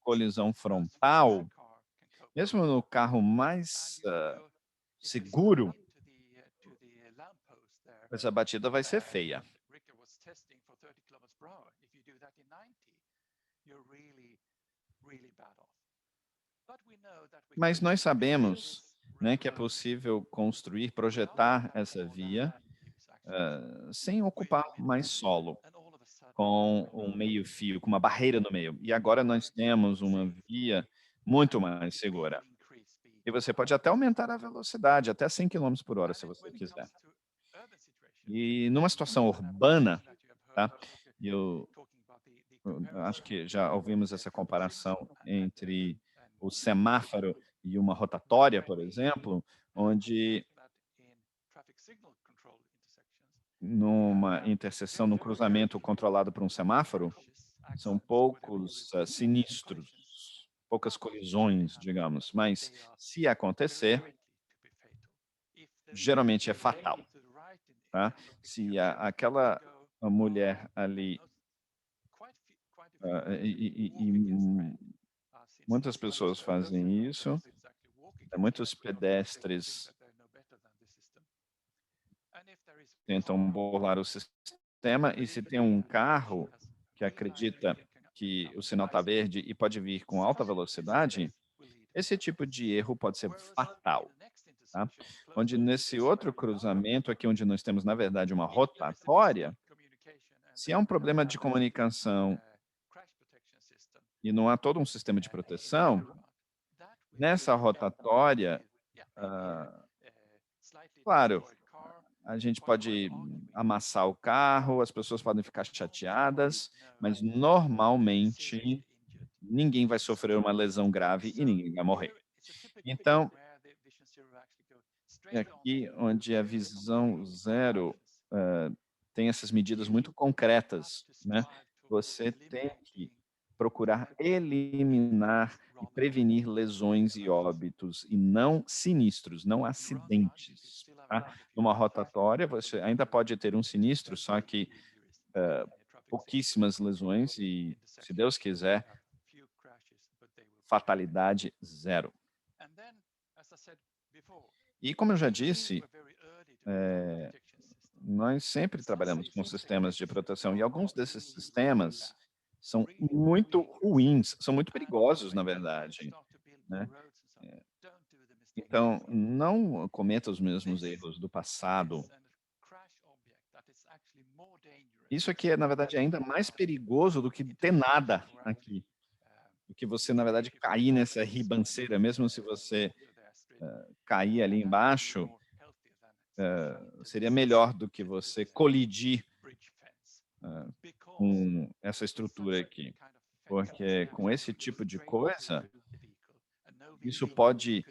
colisão frontal, mesmo no carro mais, seguro, essa batida vai ser feia. Mas nós sabemos, né, que é possível construir, projetar essa via, sem ocupar mais solo, com um meio-fio, com uma barreira no meio. E agora nós temos uma via muito mais segura. E você pode até aumentar a velocidade, até 100 km/h, se você quiser. E numa situação urbana, tá, eu acho que já ouvimos essa comparação entre o semáforo e uma rotatória, por exemplo, onde numa interseção, num cruzamento controlado por um semáforo, são poucos sinistros, poucas colisões, digamos, mas se acontecer, geralmente é fatal. tá? Se aquela mulher ali, muitas pessoas fazem isso, muitos pedestres tentam burlar o sistema, e se tem um carro que acredita que o sinal está verde e pode vir com alta velocidade, esse tipo de erro pode ser fatal, tá? Onde nesse outro cruzamento aqui, onde nós temos, na verdade, uma rotatória, se há um problema de comunicação e não há todo um sistema de proteção, nessa rotatória, claro, a gente pode amassar o carro, as pessoas podem ficar chateadas, mas normalmente ninguém vai sofrer uma lesão grave e ninguém vai morrer. Então, é aqui onde a visão zero tem essas medidas muito concretas, né? Você tem que procurar eliminar e prevenir lesões e óbitos, e não sinistros, não acidentes, tá? Numa rotatória, você ainda pode ter um sinistro, só que pouquíssimas lesões e, se Deus quiser, fatalidade zero. E como eu já disse, nós sempre trabalhamos com sistemas de proteção, e alguns desses sistemas são muito ruins, são muito perigosos, na verdade, né? Então, não cometa os mesmos erros do passado. Isso aqui é, na verdade, ainda mais perigoso do que ter nada aqui. Do que você, na verdade, cair nessa ribanceira, mesmo se você cair ali embaixo, seria melhor do que você colidir com essa estrutura aqui. Porque com esse tipo de coisa, isso pode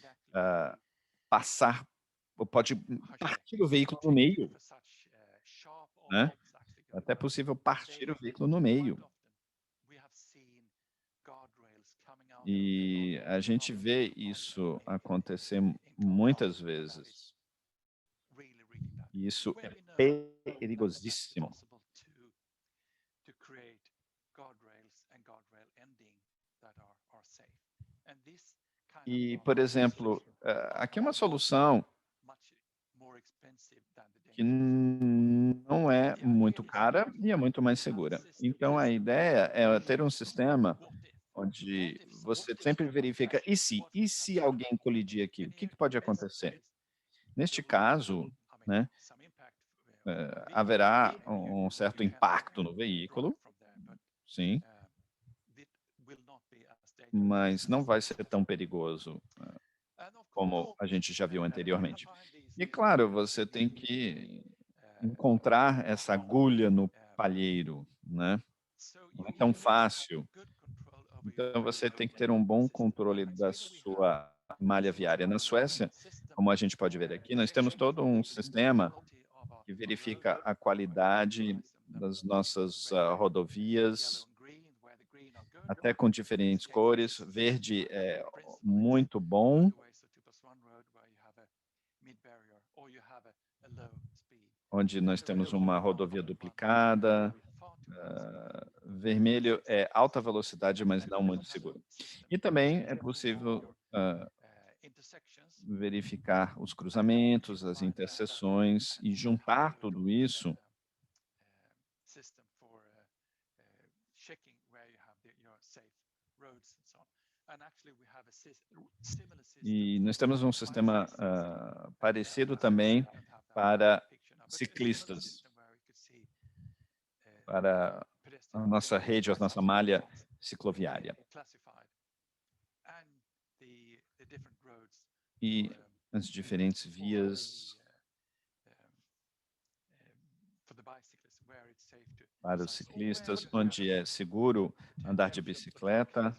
passar, pode partir o veículo no meio, né? É até possível partir o veículo no meio. E a gente vê isso acontecer muitas vezes. E isso é perigosíssimo. E, por exemplo, aqui é uma solução que não é muito cara e é muito mais segura. Então, a ideia é ter um sistema onde você sempre verifica, e se alguém colidir aqui, o que pode acontecer? Neste caso, né, haverá um certo impacto no veículo, sim, mas não vai ser tão perigoso como a gente já viu anteriormente. E, claro, você tem que encontrar essa agulha no palheiro, né? Não é tão fácil. Então, você tem que ter um bom controle da sua malha viária. Na Suécia, como a gente pode ver aqui, nós temos todo um sistema que verifica a qualidade das nossas rodovias, até com diferentes cores. Verde é muito bom. Onde nós temos uma rodovia duplicada. Vermelho é alta velocidade, mas não muito seguro. E também é possível verificar os cruzamentos, as interseções e juntar tudo isso e nós temos um sistema parecido também para ciclistas, para a nossa rede, a nossa malha cicloviária. E as diferentes vias para os ciclistas, onde é seguro andar de bicicleta,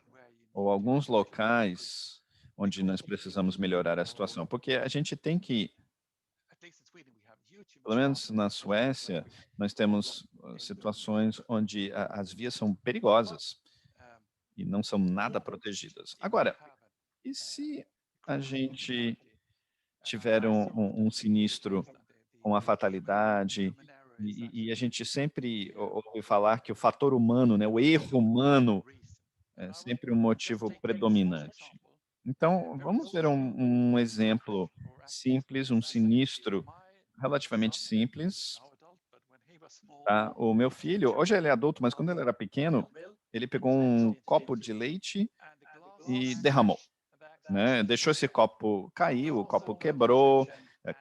ou alguns locais onde nós precisamos melhorar a situação. Porque a gente tem que, pelo menos na Suécia, nós temos situações onde as vias são perigosas e não são nada protegidas. Agora, e se a gente tiver um sinistro com a fatalidade, e a gente sempre ouve falar que o fator humano, né, o erro humano, é sempre um motivo predominante. Então, vamos ver um exemplo simples, um sinistro relativamente simples. Tá? O meu filho, hoje ele é adulto, mas quando ele era pequeno, ele pegou um copo de leite e derramou, né? Deixou esse copo cair, o copo quebrou,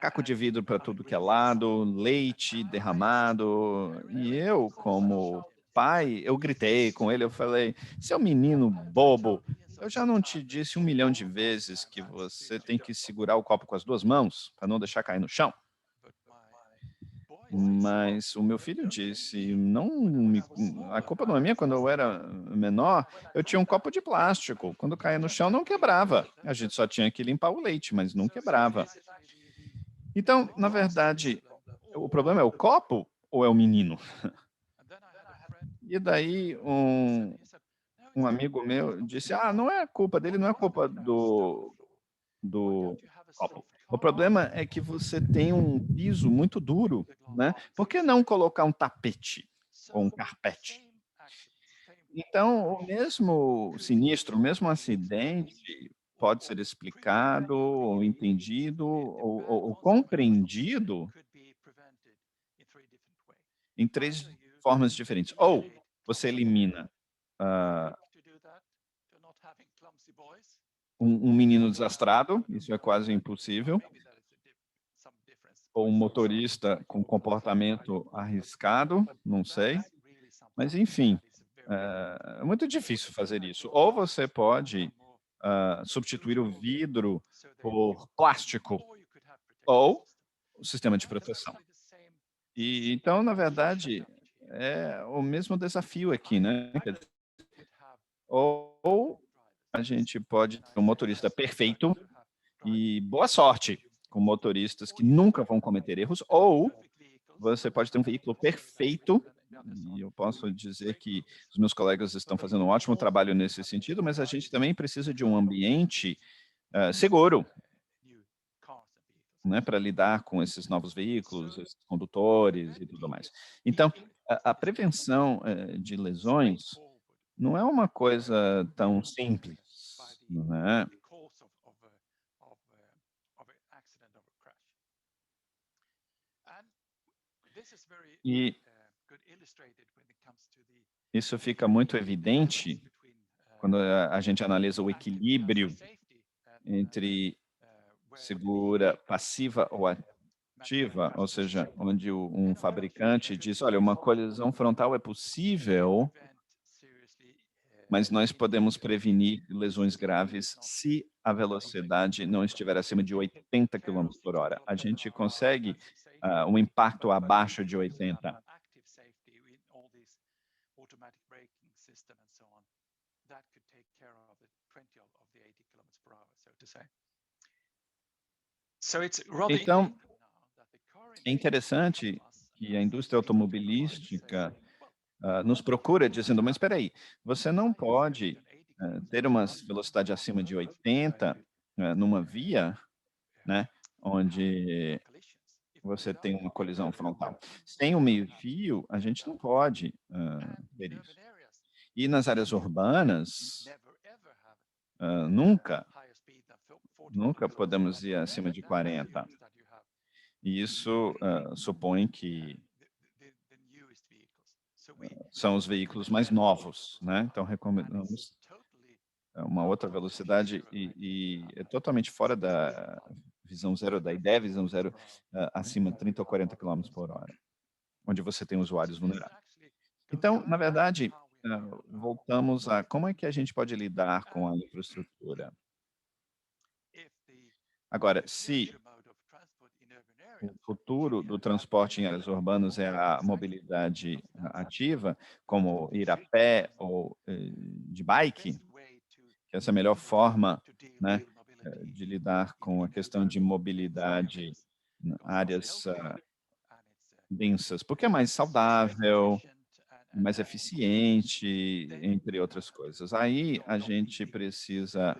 caco de vidro para tudo que é lado, leite derramado. E eu, como pai, eu gritei com ele, eu falei, seu menino bobo, eu já não te disse 1 milhão de vezes que você tem que segurar o copo com as 2 mãos para não deixar cair no chão? Mas o meu filho disse, a culpa não é minha, quando eu era menor, eu tinha um copo de plástico, quando caía no chão não quebrava, a gente só tinha que limpar o leite, mas não quebrava. Então, na verdade, o problema é o copo ou é o menino? E daí um amigo meu disse, não é culpa dele, não é culpa do copo. O problema é que você tem um piso muito duro, né? Por que não colocar um tapete ou um carpete? Então, o mesmo sinistro, o mesmo acidente pode ser explicado, ou entendido, ou compreendido em 3 formas diferentes. Ou você elimina um menino desastrado, isso é quase impossível, ou um motorista com comportamento arriscado, não sei. Mas, enfim, é muito difícil fazer isso. Ou você pode substituir o vidro por plástico, ou o sistema de proteção. E, então, na verdade, é o mesmo desafio aqui, né? Ou a gente pode ter um motorista perfeito e boa sorte com motoristas que nunca vão cometer erros, ou você pode ter um veículo perfeito, e eu posso dizer que os meus colegas estão fazendo um ótimo trabalho nesse sentido, mas a gente também precisa de um ambiente seguro, né, para lidar com esses novos veículos, esses condutores e tudo mais. Então, a prevenção de lesões não é uma coisa tão simples, né? E isso fica muito evidente quando a gente analisa o equilíbrio entre segura passiva ou ativa, ou seja, onde um fabricante diz, olha, uma colisão frontal é possível, mas nós podemos prevenir lesões graves se a velocidade não estiver acima de 80 km/h. A gente consegue um impacto abaixo de 80. Então, é interessante que a indústria automobilística nos procura dizendo, mas espera aí, você não pode ter uma velocidade acima de 80 numa via, né, onde você tem uma colisão frontal. Sem o meio-fio, a gente não pode ter isso. E nas áreas urbanas, nunca podemos ir acima de 40. E isso supõe que são os veículos mais novos, né? Então, recomendamos uma outra velocidade e é totalmente fora da visão zero, da ideia visão zero, acima de 30 ou 40 km/h, onde você tem usuários vulneráveis. Então, na verdade, voltamos a como é que a gente pode lidar com a infraestrutura. Agora, se o futuro do transporte em áreas urbanas é a mobilidade ativa, como ir a pé ou de bike, que essa é a melhor forma, né, de lidar com a questão de mobilidade em áreas densas, porque é mais saudável, mais eficiente, entre outras coisas. Aí a gente precisa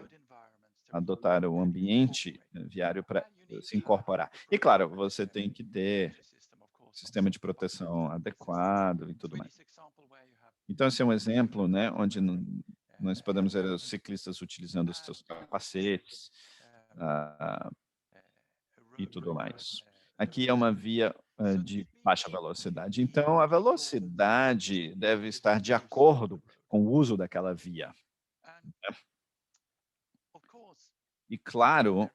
adotar o ambiente viário para se incorporar. E, claro, você tem que ter sistema de proteção adequado e tudo mais. Então, esse é um exemplo, né, onde nós podemos ver os ciclistas utilizando os seus capacetes e tudo mais. Aqui é uma via de baixa velocidade. Então, a velocidade deve estar de acordo com o uso daquela via. E, claro,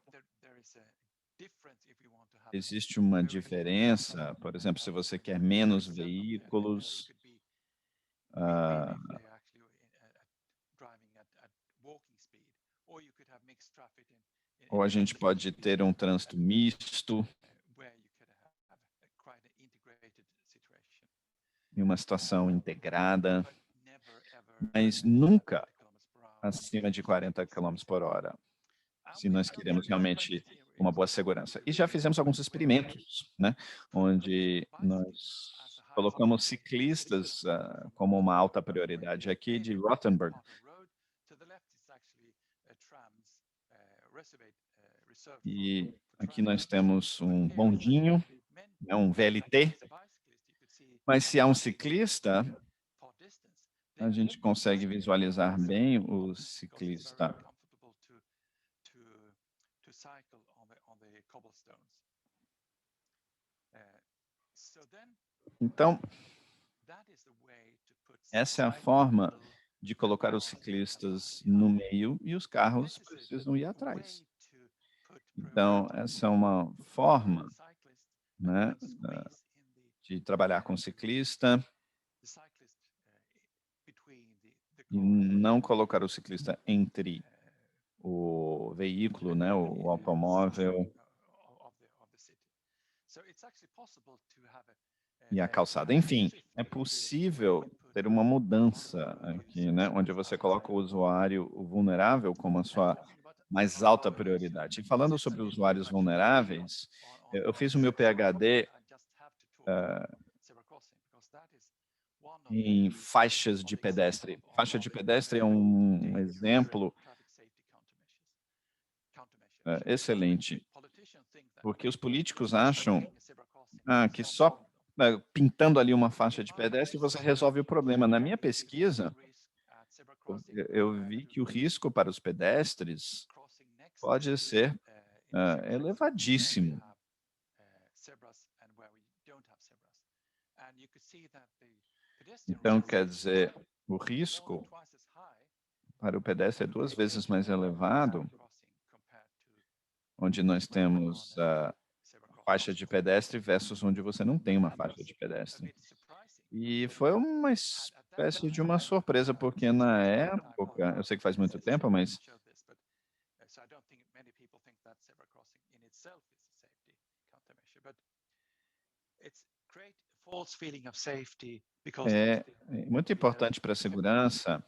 existe uma diferença, por exemplo, se você quer menos veículos, ou a gente pode ter um trânsito misto, em uma situação integrada, mas nunca acima de 40 km por hora, se nós queremos realmente uma boa segurança. E já fizemos alguns experimentos, né, onde nós colocamos ciclistas como uma alta prioridade. Aqui de Rothenburg, e aqui nós temos um bondinho, né, um VLT, mas se há um ciclista, a gente consegue visualizar bem o ciclista. Então, essa é a forma de colocar os ciclistas no meio e os carros precisam ir atrás. Então, essa é uma forma, né, de trabalhar com o ciclista e não colocar o ciclista entre o veículo, né, o automóvel e a calçada. Enfim, é possível ter uma mudança aqui, né, onde você coloca o usuário vulnerável como a sua mais alta prioridade. E falando sobre usuários vulneráveis, eu fiz o meu PhD em faixas de pedestre. Faixa de pedestre é um exemplo excelente, porque os políticos acham que só pintando ali uma faixa de pedestre você resolve o problema. Na minha pesquisa, eu vi que o risco para os pedestres pode ser elevadíssimo. Então, quer dizer, o risco para o pedestre é 2 vezes mais elevado, onde nós temos a faixa de pedestre versus onde você não tem uma faixa de pedestre. E foi uma espécie de uma surpresa, porque na época, eu sei que faz muito tempo, mas é muito importante para a segurança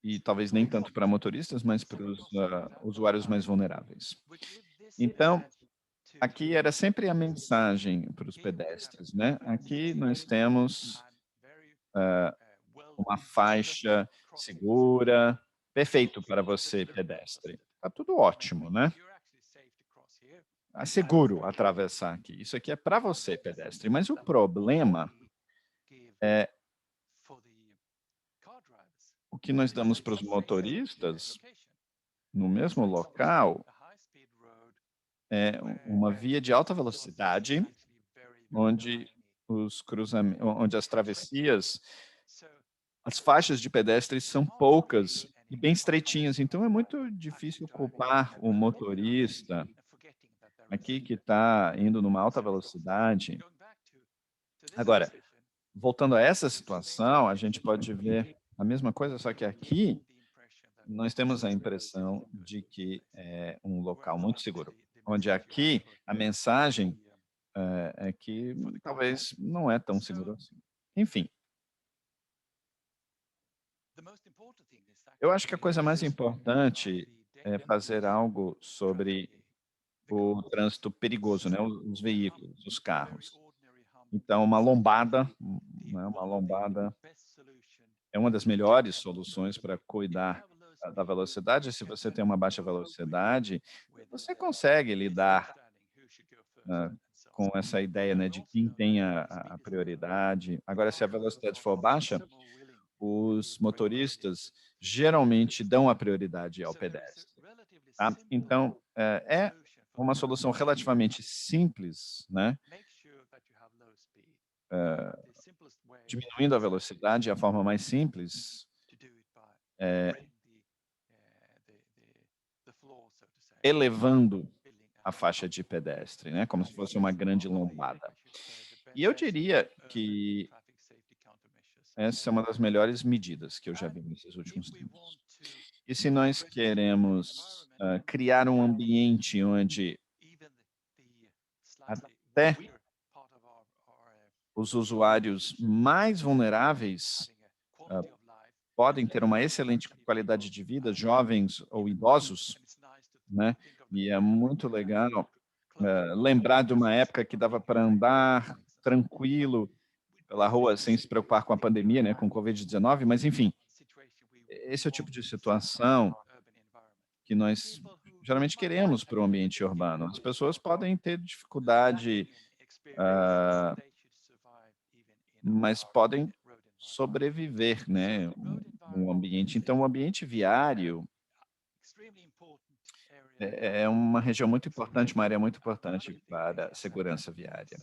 e talvez nem tanto para motoristas, mas para os usuários mais vulneráveis. Então, aqui era sempre a mensagem para os pedestres, né? Aqui nós temos uma faixa segura, perfeito para você, pedestre. Está tudo ótimo, né? É seguro atravessar aqui. Isso aqui é para você, pedestre. Mas o problema é o que nós damos para os motoristas no mesmo local é uma via de alta velocidade, onde onde as travessias, as faixas de pedestres são poucas e bem estreitinhas. Então é muito difícil culpar o motorista aqui que está indo numa alta velocidade. Agora, voltando a essa situação, a gente pode ver a mesma coisa, só que aqui nós temos a impressão de que é um local muito seguro, onde aqui a mensagem é que talvez não é tão seguro assim. Enfim. Eu acho que a coisa mais importante é fazer algo sobre o trânsito perigoso, né, os veículos, os carros. Então, uma lombada, né, uma lombada é uma das melhores soluções para cuidar da velocidade. Se você tem uma baixa velocidade, você consegue lidar com essa ideia, né, de quem tem a prioridade. Agora, se a velocidade for baixa, os motoristas geralmente dão a prioridade ao pedestre. Tá? Então, é uma solução relativamente simples, né? Diminuindo a velocidade, a forma mais simples é elevando a faixa de pedestre, né? Como se fosse uma grande lombada. E eu diria que essa é uma das melhores medidas que eu já vi nesses últimos tempos. E se nós queremos criar um ambiente onde até os usuários mais vulneráveis podem ter uma excelente qualidade de vida, jovens ou idosos, né? E é muito legal lembrar de uma época que dava para andar tranquilo pela rua sem se preocupar com a pandemia, né, com o Covid-19, mas enfim, esse é o tipo de situação que nós geralmente queremos para o ambiente urbano. As pessoas podem ter dificuldade, mas podem sobreviver, né, no ambiente. Então, o ambiente viário é uma região muito importante, uma área muito importante para a segurança viária.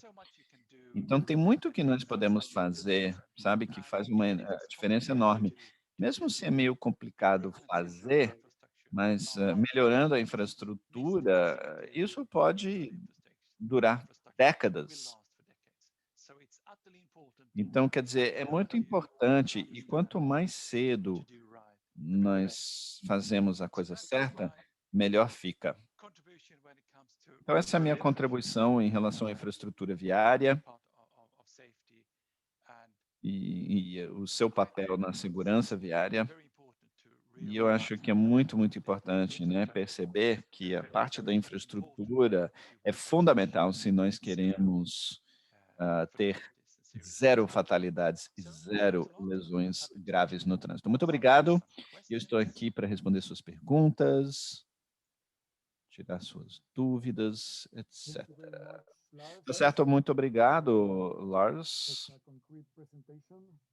Então, tem muito que nós podemos fazer, sabe, que faz uma diferença enorme. Mesmo se é meio complicado fazer, mas melhorando a infraestrutura, isso pode durar décadas. Então, quer dizer, é muito importante, e quanto mais cedo nós fazemos a coisa certa, melhor fica. Então, essa é a minha contribuição em relação à infraestrutura viária e o seu papel na segurança viária. E eu acho que é muito, muito importante, né, perceber que a parte da infraestrutura é fundamental se nós queremos ter zero fatalidades e zero lesões graves no trânsito. Muito obrigado. Eu estou aqui para responder suas perguntas, tirar suas dúvidas, etc. Tá certo? Muito obrigado, Lars.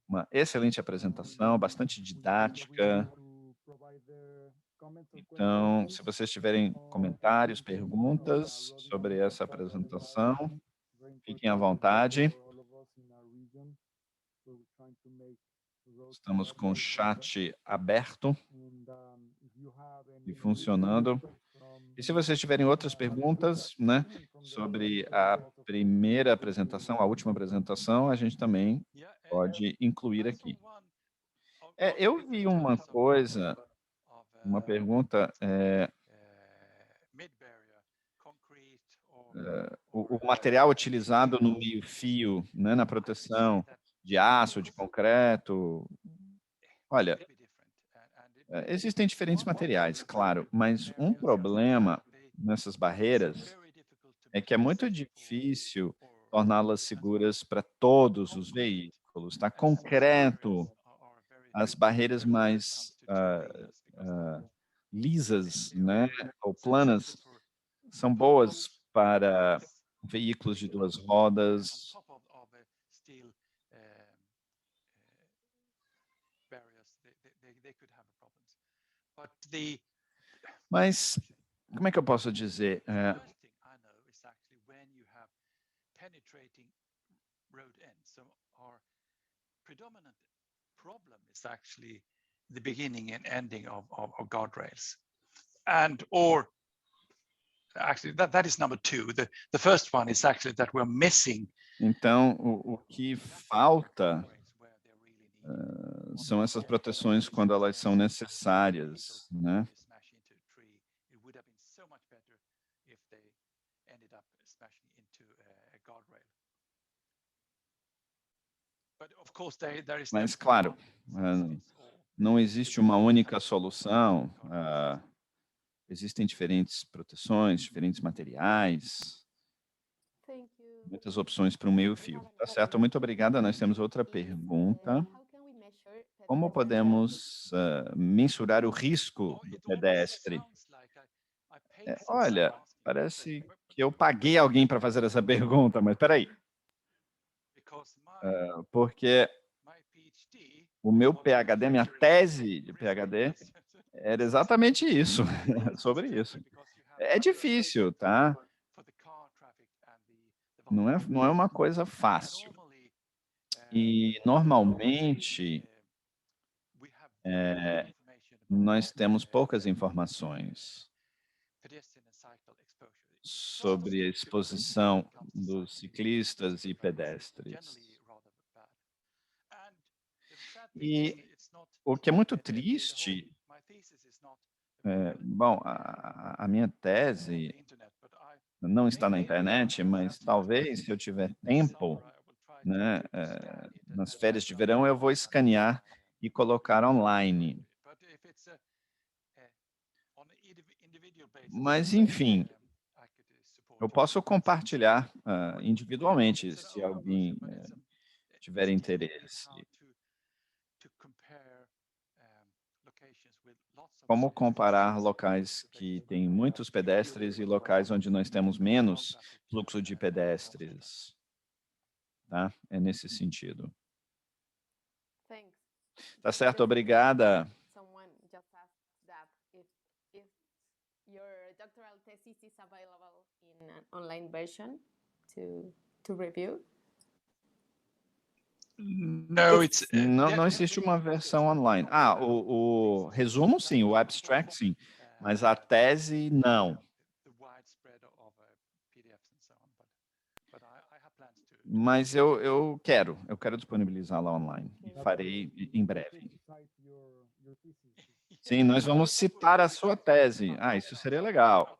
Uma excelente apresentação, bastante didática. Então, se vocês tiverem comentários, perguntas sobre essa apresentação, fiquem à vontade. Estamos com o chat aberto e funcionando. E se vocês tiverem outras perguntas, né, sobre a primeira apresentação, a última apresentação, a gente também pode incluir aqui. Eu vi uma coisa, uma pergunta, o material utilizado no meio-fio, né, na proteção de aço, de concreto. Olha, existem diferentes materiais, claro, mas um problema nessas barreiras é que é muito difícil torná-las seguras para todos os veículos, tá? Concreto, as barreiras mais lisas, né, ou planas, são boas para veículos de duas rodas. Mas, como é que eu posso dizer? The beginning and ending of guardrails, or actually that is number two. The first one is actually that we're missing. Então, o que falta são essas proteções quando elas são necessárias, né? Mas, claro, não existe uma única solução. Existem diferentes proteções, diferentes materiais, muitas opções para o meio-fio. Tá certo, muito obrigada. Nós temos outra pergunta. como podemos mensurar o risco do pedestre? Olha, parece que eu paguei alguém para fazer essa pergunta, mas espera aí. Porque o meu PhD, minha tese de PhD, era exatamente isso, sobre isso. É difícil, tá? Não é uma coisa fácil. E, normalmente, nós temos poucas informações sobre a exposição dos ciclistas e pedestres. E o que é muito triste, bom, a minha tese não está na internet, mas talvez, se eu tiver tempo, né, nas férias de verão, eu vou escanear e colocar online. Mas, enfim, eu posso compartilhar individualmente, se alguém tiver interesse. Como comparar locais que têm muitos pedestres e locais onde nós temos menos fluxo de pedestres, tá? É nesse sentido. Tá certo, obrigada. Someone just asked that if your doctoral thesis is available in an online version to review. No, it's Não existe uma versão online. O resumo sim, o abstract sim, mas a tese não. Mas eu quero disponibilizá-la online e farei em breve. Sim, nós vamos citar a sua tese. Isso seria legal.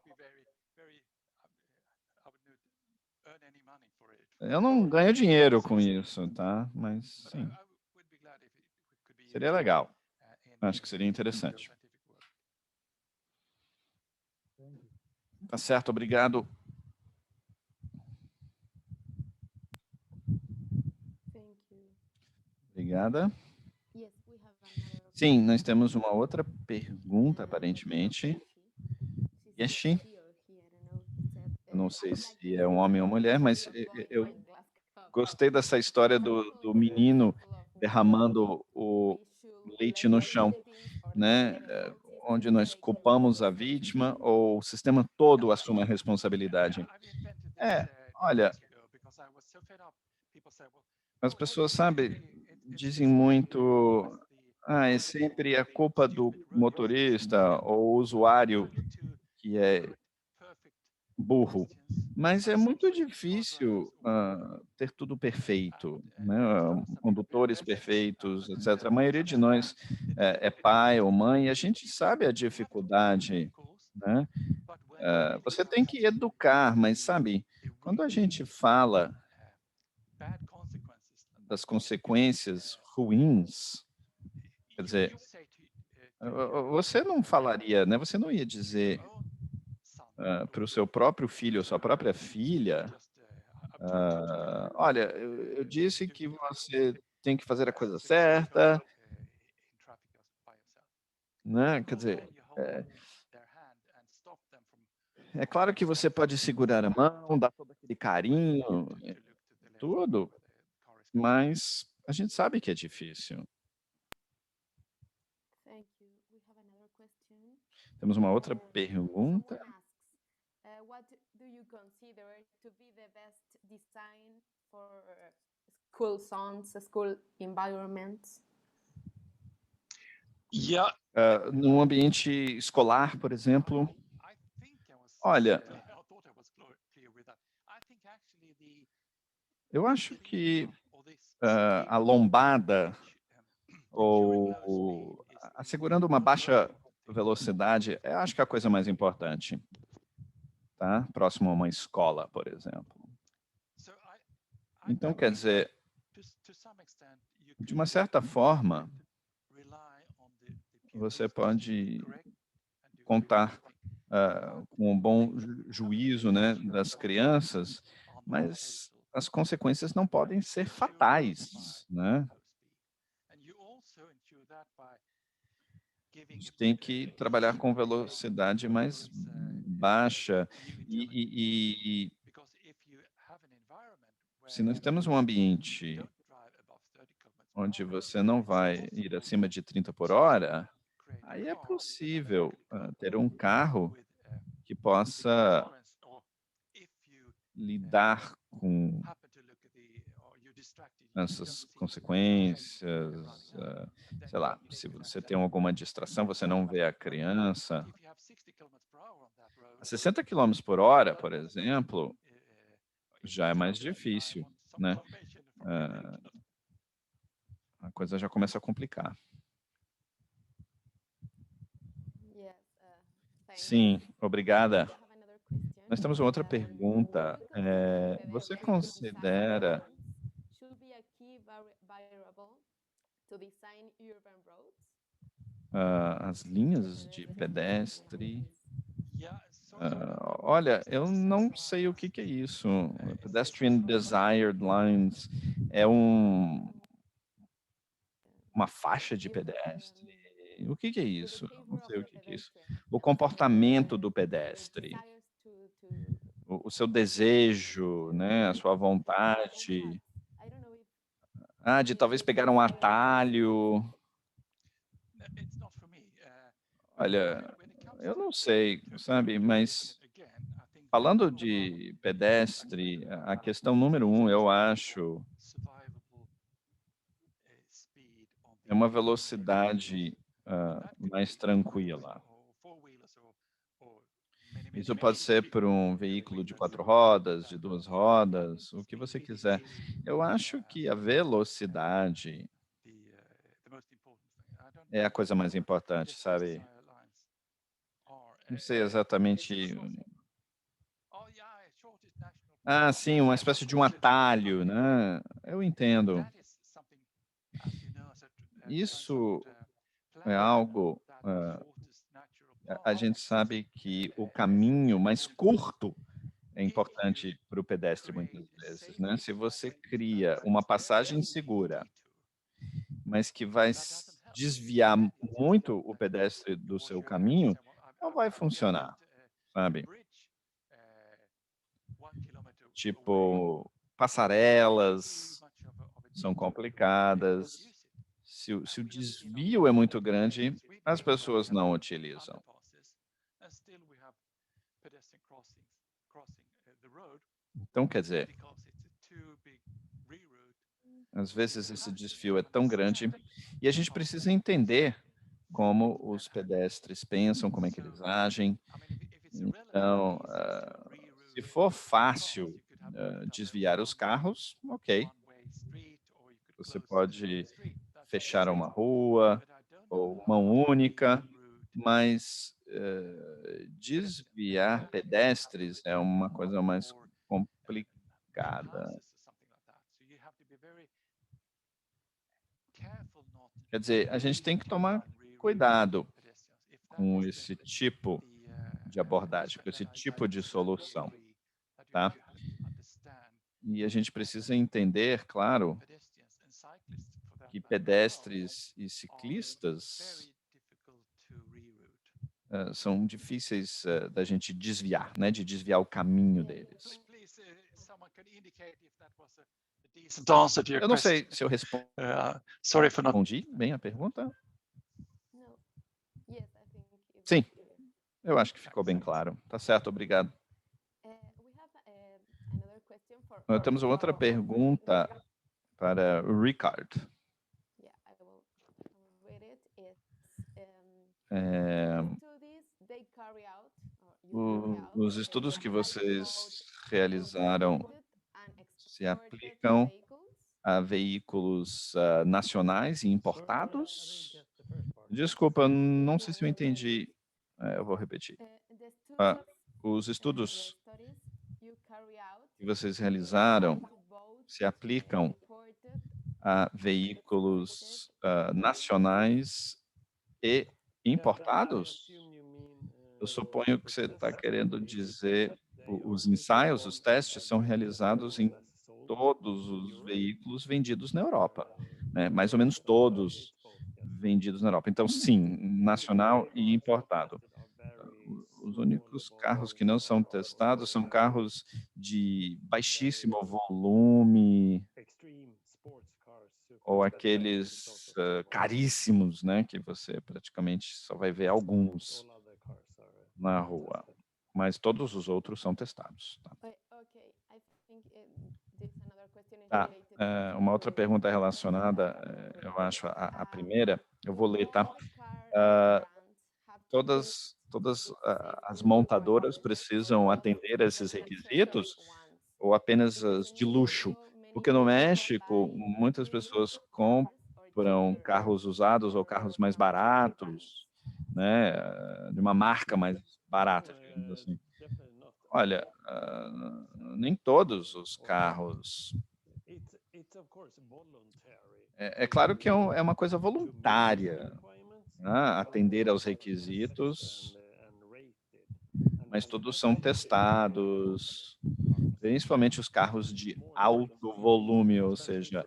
Eu não ganho dinheiro com isso, tá? Mas sim, seria legal. Acho que seria interessante. Tá certo, obrigado. Obrigada. Sim, nós temos uma outra pergunta, aparentemente. Yeshi. Eu não sei se é um homem ou mulher, mas eu gostei dessa história do menino derramando o leite no chão, né? Onde nós culpamos a vítima ou o sistema todo assume a responsabilidade. Olha, as pessoas, sabe, dizem muito, é sempre a culpa do motorista ou usuário que é burro. Mas é muito difícil ter tudo perfeito, né? Condutores perfeitos, etc. A maioria de nós é pai ou mãe, e a gente sabe a dificuldade, né? Você tem que educar, mas sabe, quando a gente fala das consequências ruins, quer dizer, você não falaria, né? Você não ia dizer para o seu próprio filho ou sua própria filha, olha, eu disse que você tem que fazer a coisa certa, né? Quer dizer, é claro que você pode segurar a mão, dar todo aquele carinho, tudo, mas a gente sabe que é difícil. Temos uma outra pergunta. What do you consider to be the best design for school zones, school environments? Yeah. Num ambiente escolar, por exemplo, olha, eu acho que a lombada ou assegurando uma baixa velocidade, eu acho que é a coisa mais importante, tá? Próximo a uma escola, por exemplo. Então, quer dizer, de uma certa forma, você pode contar com um bom juízo, né, das crianças, mas as consequências não podem ser fatais, né? A gente tem que trabalhar com velocidade mais baixa. E se nós temos um ambiente onde você não vai ir acima de 30 por hora, aí é possível ter um carro que possa lidar com essas consequências, sei lá, se você tem alguma distração, você não vê a criança. A 60 km por hora, por exemplo, já é mais difícil, né? A coisa já começa a complicar. Sim, obrigada. Nós temos uma outra pergunta. Você considera as linhas de pedestre? Olha, eu não sei o que é isso. Pedestrian Desired Lines é uma faixa de pedestre? O que é isso? Não sei o que é isso. O comportamento do pedestre, o seu desejo, né, a sua vontade. De talvez pegar um atalho. Olha, eu não sei, sabe, mas falando de pedestre, a questão número 1, eu acho, é uma velocidade mais tranquila. Isso pode ser por um veículo de 4 rodas, de 2 rodas, o que você quiser. Eu acho que a velocidade é a coisa mais importante, sabe? Não sei exatamente. Sim, uma espécie de um atalho, né? Eu entendo. Isso é algo. A gente sabe que o caminho mais curto é importante para o pedestre muitas vezes, né? Se você cria uma passagem segura, mas que vai desviar muito o pedestre do seu caminho, não vai funcionar, sabe? Tipo, passarelas são complicadas. Se o desvio é muito grande, as pessoas não utilizam. Então, quer dizer, às vezes esse desvio é tão grande e a gente precisa entender como os pedestres pensam, como é que eles agem. Então, se for fácil desviar os carros, ok. Você pode fechar uma rua ou uma única, mas desviar pedestres é uma coisa mais complicada. Quer dizer, a gente tem que tomar cuidado com esse tipo de abordagem, com esse tipo de solução, tá? E a gente precisa entender, claro, que pedestres e ciclistas são difíceis da gente desviar, né? De desviar o caminho deles. Eu não sei se eu respondi bem a pergunta. Sim, eu acho que ficou bem claro. Tá certo, obrigado. Temos outra pergunta para o Ricardo. Os estudos que vocês realizaram se aplicam a veículos nacionais e importados? Desculpa, não sei se eu entendi. Eu vou repetir. Os estudos que vocês realizaram se aplicam a veículos nacionais e importados? Eu suponho que você está querendo dizer os ensaios, os testes são realizados em todos os veículos vendidos na Europa, né? Mais ou menos todos vendidos na Europa. Então, sim, nacional e importado. Os únicos carros que não são testados são carros de baixíssimo volume ou aqueles caríssimos, né, que você praticamente só vai ver alguns na rua, mas todos os outros são testados. Tá? Tá. Uma outra pergunta relacionada, eu acho, à primeira, eu vou ler, tá? Todas as montadoras precisam atender a esses requisitos ou apenas as de luxo? Porque no México, muitas pessoas compram carros usados ou carros mais baratos, né, de uma marca mais barata, digamos assim. Olha, nem todos os carros. É claro que é uma coisa voluntária, né, atender aos requisitos, mas todos são testados, principalmente os carros de alto volume, ou seja,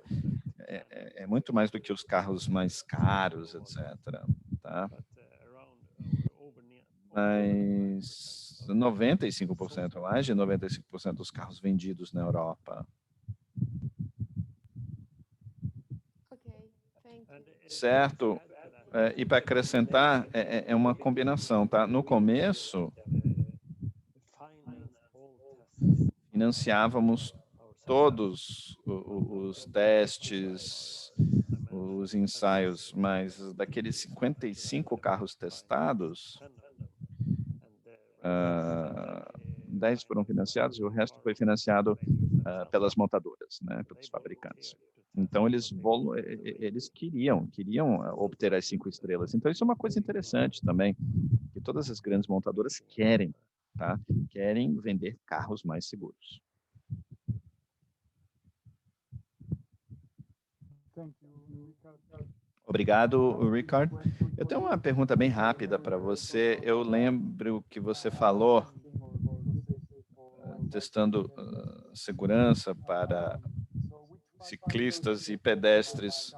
é muito mais do que os carros mais caros, etc. Tá? Mas 95%, mais de 95% dos carros vendidos na Europa. Certo. E para acrescentar, é uma combinação, tá? No começo, financiávamos todos os testes, os ensaios, mas daqueles 55 carros testados, 10 foram financiados e o resto foi financiado pelas montadoras, né, pelos fabricantes. Então, eles queriam obter as 5 estrelas. Então, isso é uma coisa interessante também, que todas as grandes montadoras querem, tá? Querem vender carros mais seguros. Obrigado, Ricardo. Eu tenho uma pergunta bem rápida para você. Eu lembro que você falou, testando segurança para ciclistas e pedestres.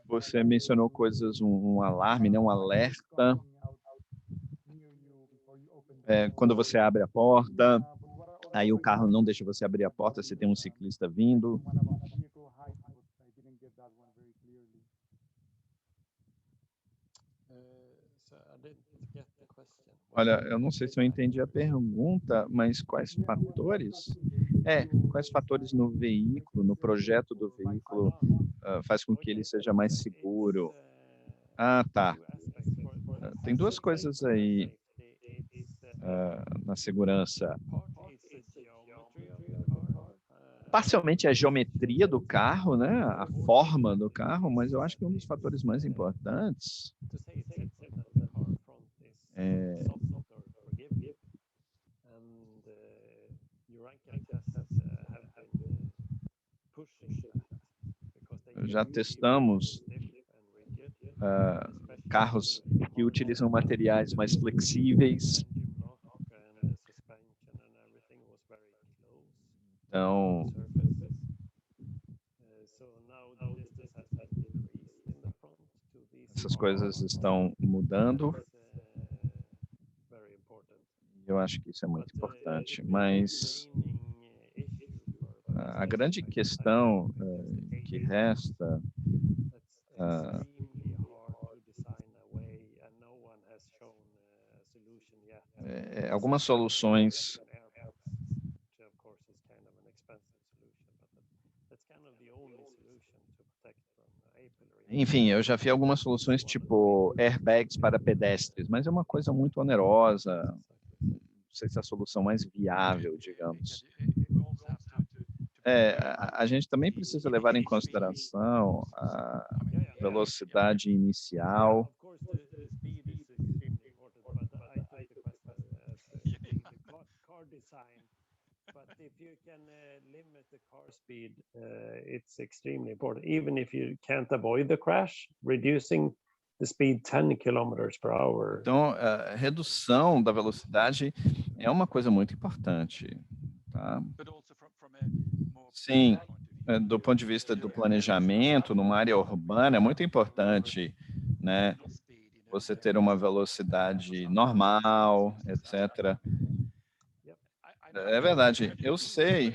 Você mencionou coisas, um alarme, né, um alerta, quando você abre a porta, aí o carro não deixa você abrir a porta, se tem um ciclista vindo. Olha, eu não sei se eu entendi a pergunta, mas quais fatores? Quais fatores no veículo, no projeto do veículo, faz com que ele seja mais seguro? Ah, tá. Tem duas coisas aí na segurança. Parcialmente a geometria do carro, né? A forma do carro, mas eu acho que um dos fatores mais importantes já testamos carros que utilizam materiais mais flexíveis. Então, essas coisas estão mudando. Eu acho que isso é muito importante, mas a grande questão que resta algumas soluções enfim, eu já vi algumas soluções tipo airbags para pedestres, mas é uma coisa muito onerosa, não sei se é a solução mais viável, digamos. A gente também precisa levar em consideração a velocidade inicial. If you can limit the car speed, it's extremely important. Even if you can't avoid the crash, reducing the speed 10 km/h. Então, a redução da velocidade é uma coisa muito importante, tá? Sim, do ponto de vista do planejamento, numa área urbana, é muito importante, né? Você ter uma velocidade normal, etc. É verdade, eu sei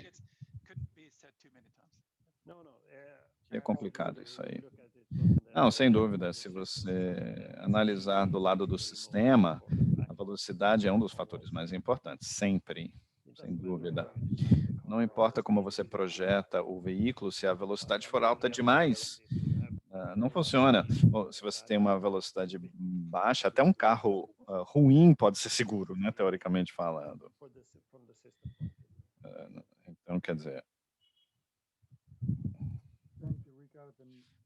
que é complicado isso aí. Não, sem dúvida, se você analisar do lado do sistema, a velocidade é um dos fatores mais importantes, sempre, sem dúvida. Não importa como você projeta o veículo, se a velocidade for alta demais, não funciona. Ou se você tem uma velocidade baixa, até um carro ruim pode ser seguro, né, teoricamente falando. Então, quer dizer...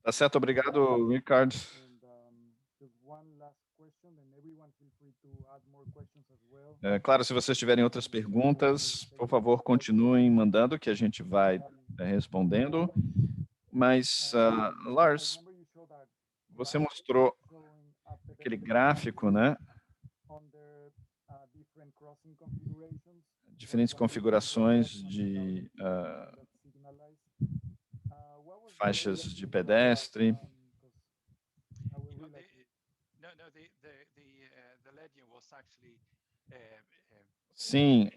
Tá certo, obrigado, Ricardo. Claro, se vocês tiverem outras perguntas, por favor, continuem mandando, que a gente vai respondendo. Mas, Lars, você mostrou aquele gráfico, né? Diferentes configurações de faixas de pedestre. Sim,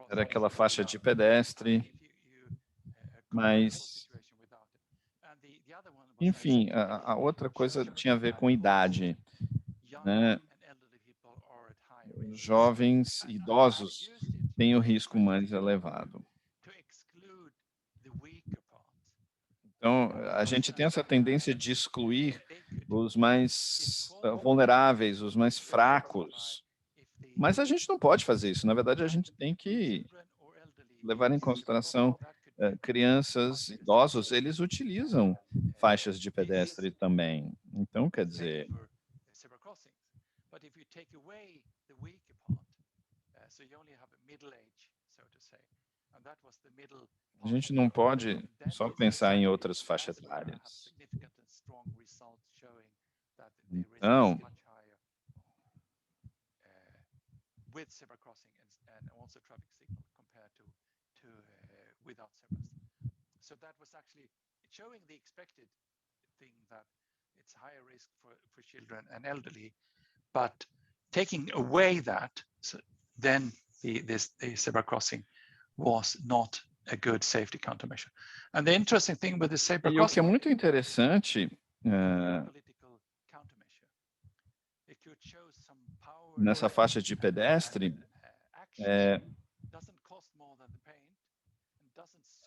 era aquela faixa de pedestre, mas, enfim, a outra coisa tinha a ver com idade, né? Jovens e idosos têm o risco mais elevado. Então, a gente tem essa tendência de excluir os mais vulneráveis, os mais fracos. Mas a gente não pode fazer isso. Na verdade, a gente tem que levar em consideração crianças, idosos, eles utilizam faixas de pedestre também. Então, quer dizer... A gente não pode só pensar em outras faixas etárias. Então, with zebra crossing and also traffic signal compared to without zebras. So that was actually showing the expected thing that it's higher risk for children and elderly, but taking away that, so then the zebra crossing was not a good safety countermeasure. And the interesting thing with the zebra crossing, o que é muito interessante nessa faixa de pedestre,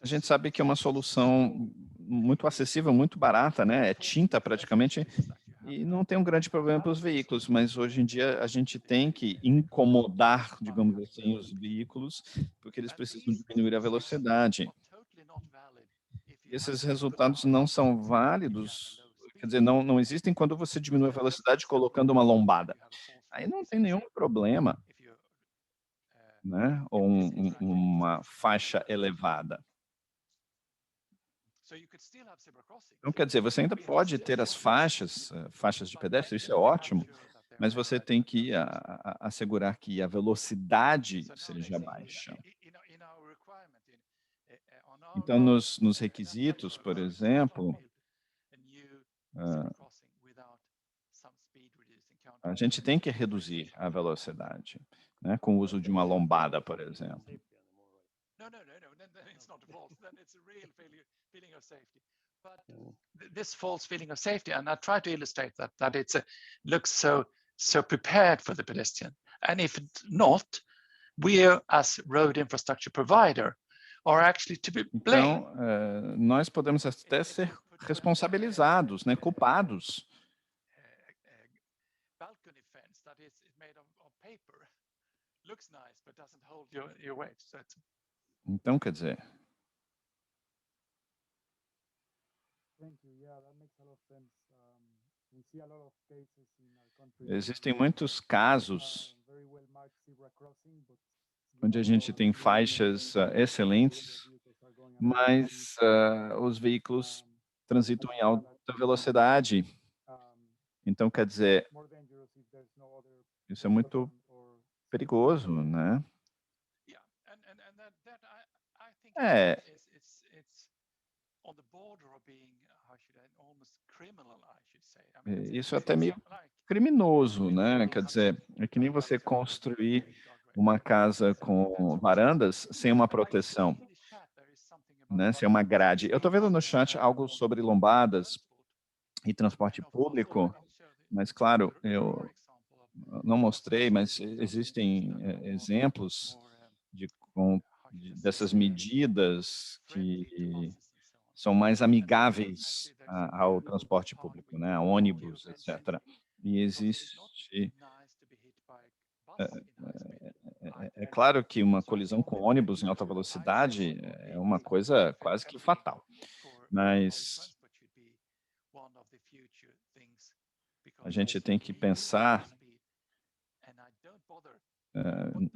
a gente sabe que é uma solução muito acessível, muito barata, né? É tinta praticamente, e não tem um grande problema para os veículos, mas hoje em dia a gente tem que incomodar, digamos assim, os veículos, porque eles precisam diminuir a velocidade. E esses resultados não são válidos, quer dizer, não existem quando você diminui a velocidade colocando uma lombada. Aí não tem nenhum problema, né? Ou uma faixa elevada. Então, quer dizer, você ainda pode ter as faixas de pedestre, isso é ótimo, mas você tem que assegurar que a velocidade seja baixa. Então, nos requisitos, por exemplo, a gente tem que reduzir a velocidade, né, com o uso de uma lombada, por exemplo. But this false feeling of safety, and I try to illustrate that it's looks so prepared for the pedestrian, and if not, we as road infrastructure provider are actually to be blamed. Então, nós podemos até ser responsabilizados, né, culpados. Balcony fence that is made of paper looks nice, but doesn't hold your weight. So então, quer dizer, existem muitos casos onde a gente tem faixas excelentes, mas os veículos transitam em alta velocidade. Então, quer dizer, isso é muito perigoso, né? É, it's on the border of being, how should I, almost criminal, I should say. I mean, isso é até meio criminoso, né? Quer dizer, é que nem você construir uma casa com varandas sem uma proteção, né? Sem uma grade. Eu estou vendo no chat algo sobre lombadas e transporte público, mas claro, eu não mostrei, mas existem exemplos dessas medidas que são mais amigáveis ao transporte público, né? A ônibus, etc. E existe... É claro que uma colisão com ônibus em alta velocidade é uma coisa quase que fatal, mas a gente tem que pensar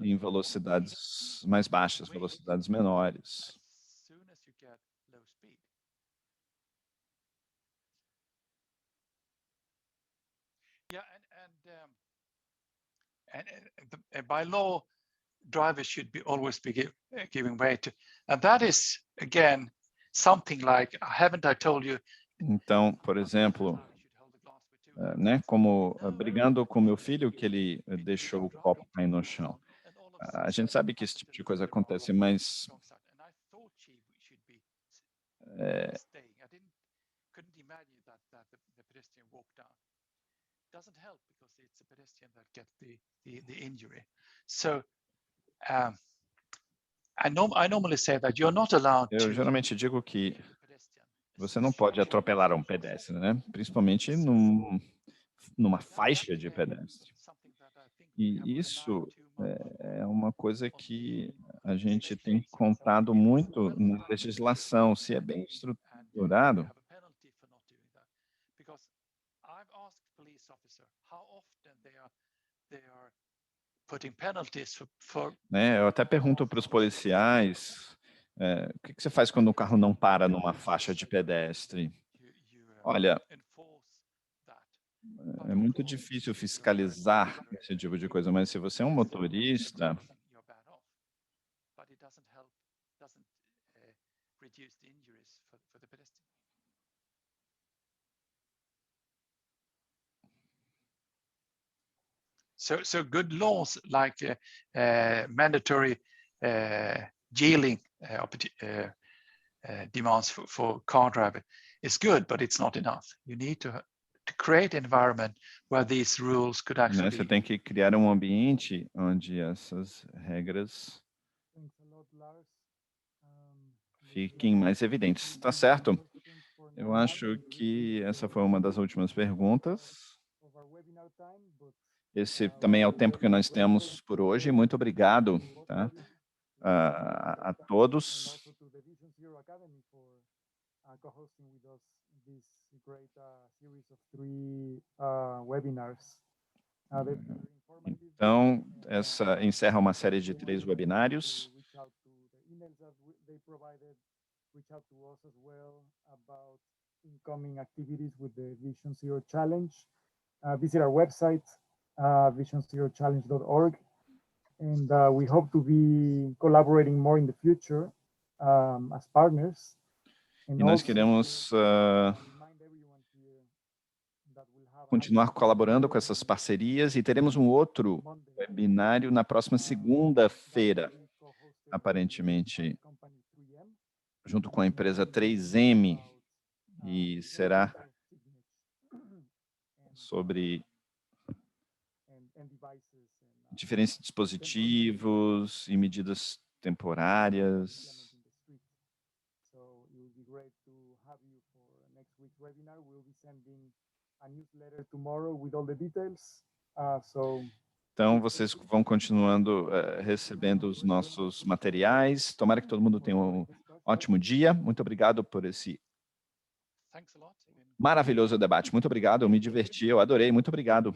em velocidades mais baixas, velocidades menores. And by law, drivers should always be giving way to, and that is again something like, haven't I told you? Então, por exemplo, né, como brigando com meu filho que ele deixou o copo cair no chão. A gente sabe que esse tipo de coisa acontece, mas doesn't help because it's a pedestrian that gets the injury. So I normally say that you're not allowed eu to. geralmente digo que você não pode atropelar um pedestre, né? Principalmente numa faixa de pedestre. E isso é uma coisa que a gente tem contado muito na legislação, se é bem estruturado. Né? Eu até pergunto para os policiais, o que você faz quando o carro não para numa faixa de pedestre? Olha, é muito difícil fiscalizar esse tipo de coisa, mas se você é um motorista, So good laws like mandatory jailing demands for car driver is good, but it's not enough. You need to create an environment where these rules could actually você tem que criar um ambiente onde essas regras fiquem mais evidentes. Tá certo? Eu acho que essa foi uma das últimas perguntas. Esse também é o tempo que nós temos por hoje. Muito obrigado, tá? A todos. Então, essa encerra uma série de 3 webinários. Visit our website, visionzerochallenge.org, and we hope to be collaborating more in the future as partners. E nós queremos continuar colaborando com essas parcerias e teremos um outro webinário na próxima segunda-feira, aparentemente, junto com a empresa 3M, e será sobre diferentes dispositivos e medidas temporárias. Então, vocês vão continuando recebendo os nossos materiais. Tomara que todo mundo tenha um ótimo dia. Muito obrigado por esse maravilhoso debate. Muito obrigado, eu me diverti, eu adorei. Muito obrigado.